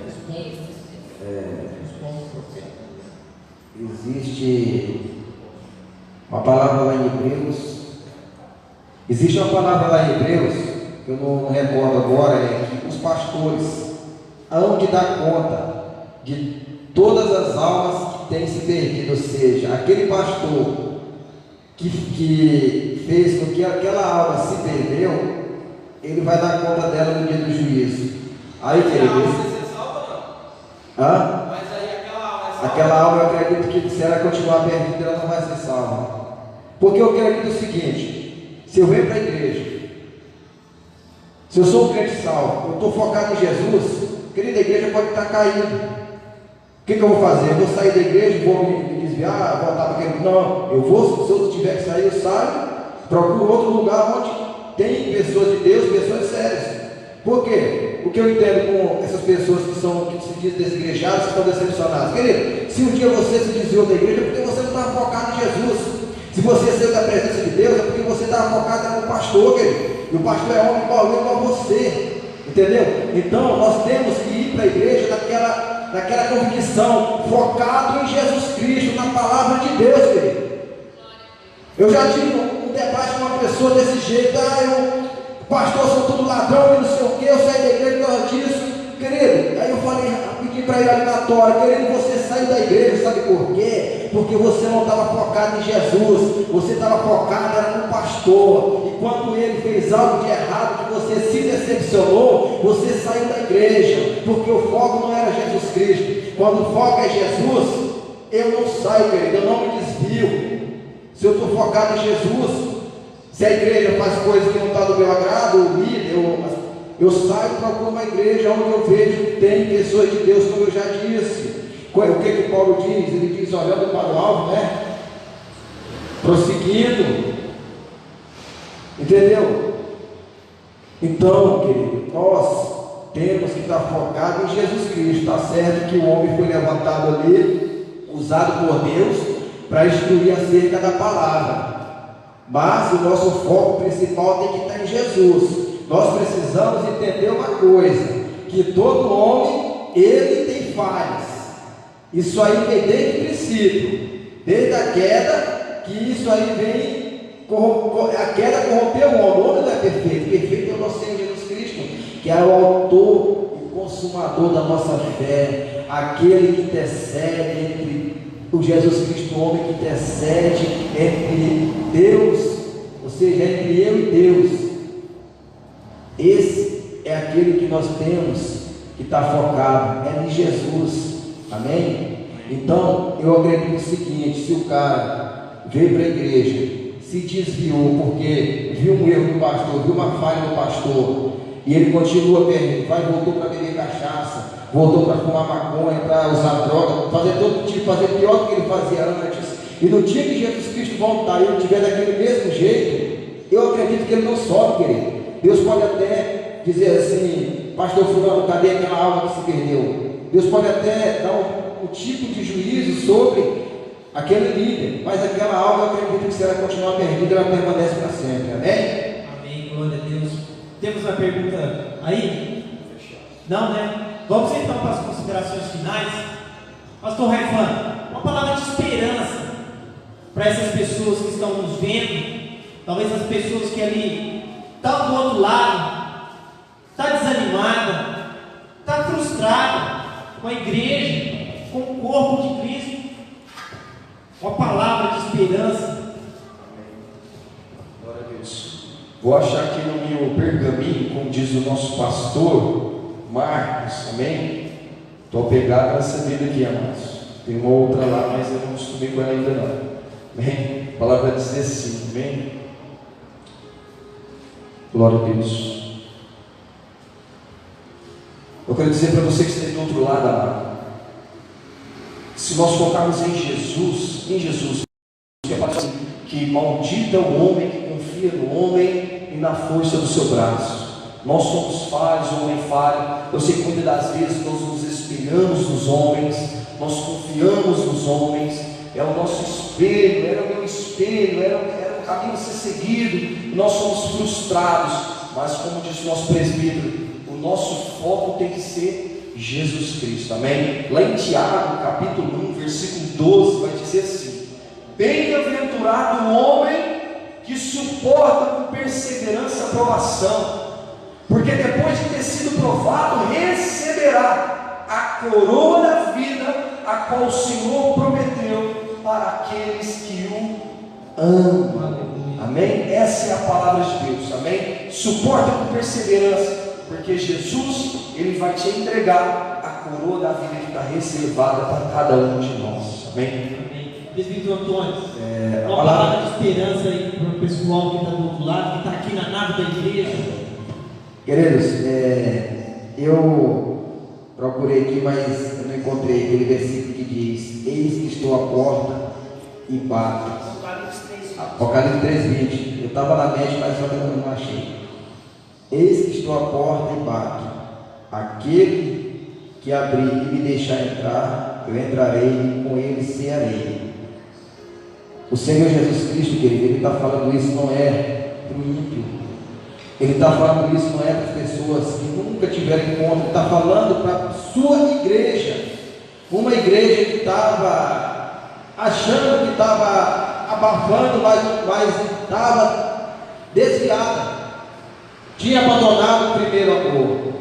Existe uma palavra lá em Hebreus. Existe uma palavra lá em Hebreus, que eu não recordo agora, é que os pastores hão de dar conta de todas as almas que têm se perdido, ou seja, aquele pastor que fez com que aquela alma se perdeu, ele vai dar conta dela no dia do juízo. Aí, querido, Mas aí aquela alma, eu acredito que se ela continuar perdida, ela não vai ser salva. Porque eu acredito o seguinte: se eu venho para a igreja, se eu sou um crente salvo, eu estou focado em Jesus, querida, a igreja pode estar caindo. O que eu vou fazer? Eu vou sair da igreja, vou me desviar, voltar para aquele. Não, eu vou, se eu tiver que sair, eu saio, procuro outro lugar onde tem pessoas de Deus, pessoas sérias. Por quê? O que eu entendo com essas pessoas que se dizem desigrejadas, que estão decepcionadas? Querido, se um dia você se desviou da igreja, é porque você não estava focado em Jesus. Se você saiu da presença de Deus, é porque você estava focado no pastor, querido. E o pastor é homem igual você. Entendeu? Então, nós temos que ir para a igreja naquela convicção, focado em Jesus Cristo, na palavra de Deus, querido. Eu já tive um debate com uma pessoa desse jeito: pastor, são tudo ladrão e não sei o que, eu saí da igreja por causa disso, querido. Aí eu falei, pedi para ele ali na tora: querido, você saiu da igreja, sabe por quê? Porque você não estava focado em Jesus, você estava focado no pastor, e quando ele fez algo de errado, que você se decepcionou, você saiu da igreja, porque o foco não era Jesus Cristo. Quando o foco é Jesus, eu não saio, querido, eu não me desvio. Se eu estou focado em Jesus, se a igreja faz coisas que não está do meu agrado, o líder, eu saio e procuro uma igreja onde eu vejo que tem pessoas de Deus, como eu já disse. O que Paulo diz? Ele diz, olhando para o alvo, né? Prosseguindo. Entendeu? Então, querido, nós temos que estar focados em Jesus Cristo. Está certo que o homem foi levantado ali, usado por Deus, para instruir acerca da palavra. Mas o nosso foco principal tem que estar em Jesus. Nós precisamos entender uma coisa: que todo homem, ele tem falhas. Isso aí vem desde o princípio, desde a queda, que isso aí vem, a queda corrompeu o homem. O homem não é perfeito, perfeito é o nosso Senhor Jesus Cristo, que é o autor e consumador da nossa fé, aquele que intercede entre o Jesus Cristo, o homem que intercede entre Deus, ou seja, entre eu e Deus. Esse é aquele que nós temos que estar focado, é em Jesus, amém? Então, eu acredito o seguinte: se o cara veio para a igreja, se desviou porque viu um erro no pastor, viu uma falha no pastor, e ele continua perdendo, voltou para beber cachaça, voltou para fumar maconha, para usar droga, fazer todo tipo, fazer pior do que ele fazia antes, e no dia que Jesus Cristo voltar e ele estiver daquele mesmo jeito, eu acredito que ele não sobe, querido. Deus pode até dizer assim: pastor fulano, cadê aquela alma que se perdeu? Deus pode até dar um tipo de juízo sobre aquele líder, mas aquela alma, eu acredito que se ela continuar perdida, ela permanece para sempre, amém? Amém, glória a Deus. Temos uma pergunta aí? Não, né? Vamos então para as considerações finais. Pastor Raifan, uma palavra de esperança para essas pessoas que estão nos vendo, talvez as pessoas que ali estão do outro lado, está desanimada, está frustrada com a igreja, com o corpo de Cristo. Uma palavra de esperança. Glória a Deus. Vou achar aqui no meu pergaminho, como diz o nosso pastor Marcos, amém? Estou pegado nessa vida aqui, amados. Tem uma outra lá, mas eu não acostumei com ela ainda não. Amém? A palavra diz assim, amém? Glória a Deus. Eu quero dizer para você que está do outro lado, amado, se nós focarmos em Jesus, que é assim, que maldita o homem que confia no homem e na força do seu braço. Nós somos falhos, o homem falho. Eu sei que muitas das vezes nós nos espelhamos nos homens, nós confiamos nos homens, é o nosso espelho, era o meu espelho, era o caminho a ser seguido, nós somos frustrados, mas como diz o nosso presbítero, o nosso foco tem que ser Jesus Cristo, amém? Lá em Tiago, capítulo 1, versículo 12, vai dizer assim: bem-aventurado o homem que suporta com perseverança a provação, porque depois de ter sido provado, receberá a coroa da vida, a qual o Senhor prometeu para aqueles que o amam. Amém? Essa é a palavra de Deus, amém? Suporta com perseverança, porque Jesus, Ele vai te entregar a coroa da vida que está reservada para cada um de nós, amém? Presbítero Antônio, uma palavra de esperança aí para o pessoal que está do outro lado, que está aqui na nave da igreja. Queridos, eu procurei aqui, mas eu não encontrei aquele versículo que diz: eis que estou à porta e bato. Apocalipse 3:20. Eu estava na mente, mas eu não achei. Eis que estou à porta e bato. Aquele que abrir e me deixar entrar, eu entrarei e com ele cearei. O Senhor Jesus Cristo, querido, Ele está falando isso não é para o ímpio. Ele está falando isso não é para as pessoas que nunca tiveram encontro. Ele está falando para a sua igreja. Uma igreja que estava achando que estava abafando, mas estava desviada. Tinha abandonado o primeiro amor.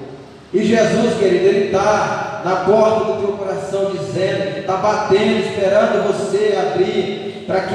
E Jesus, querido, Ele está na porta do teu coração dizendo, está batendo, esperando você abrir, para que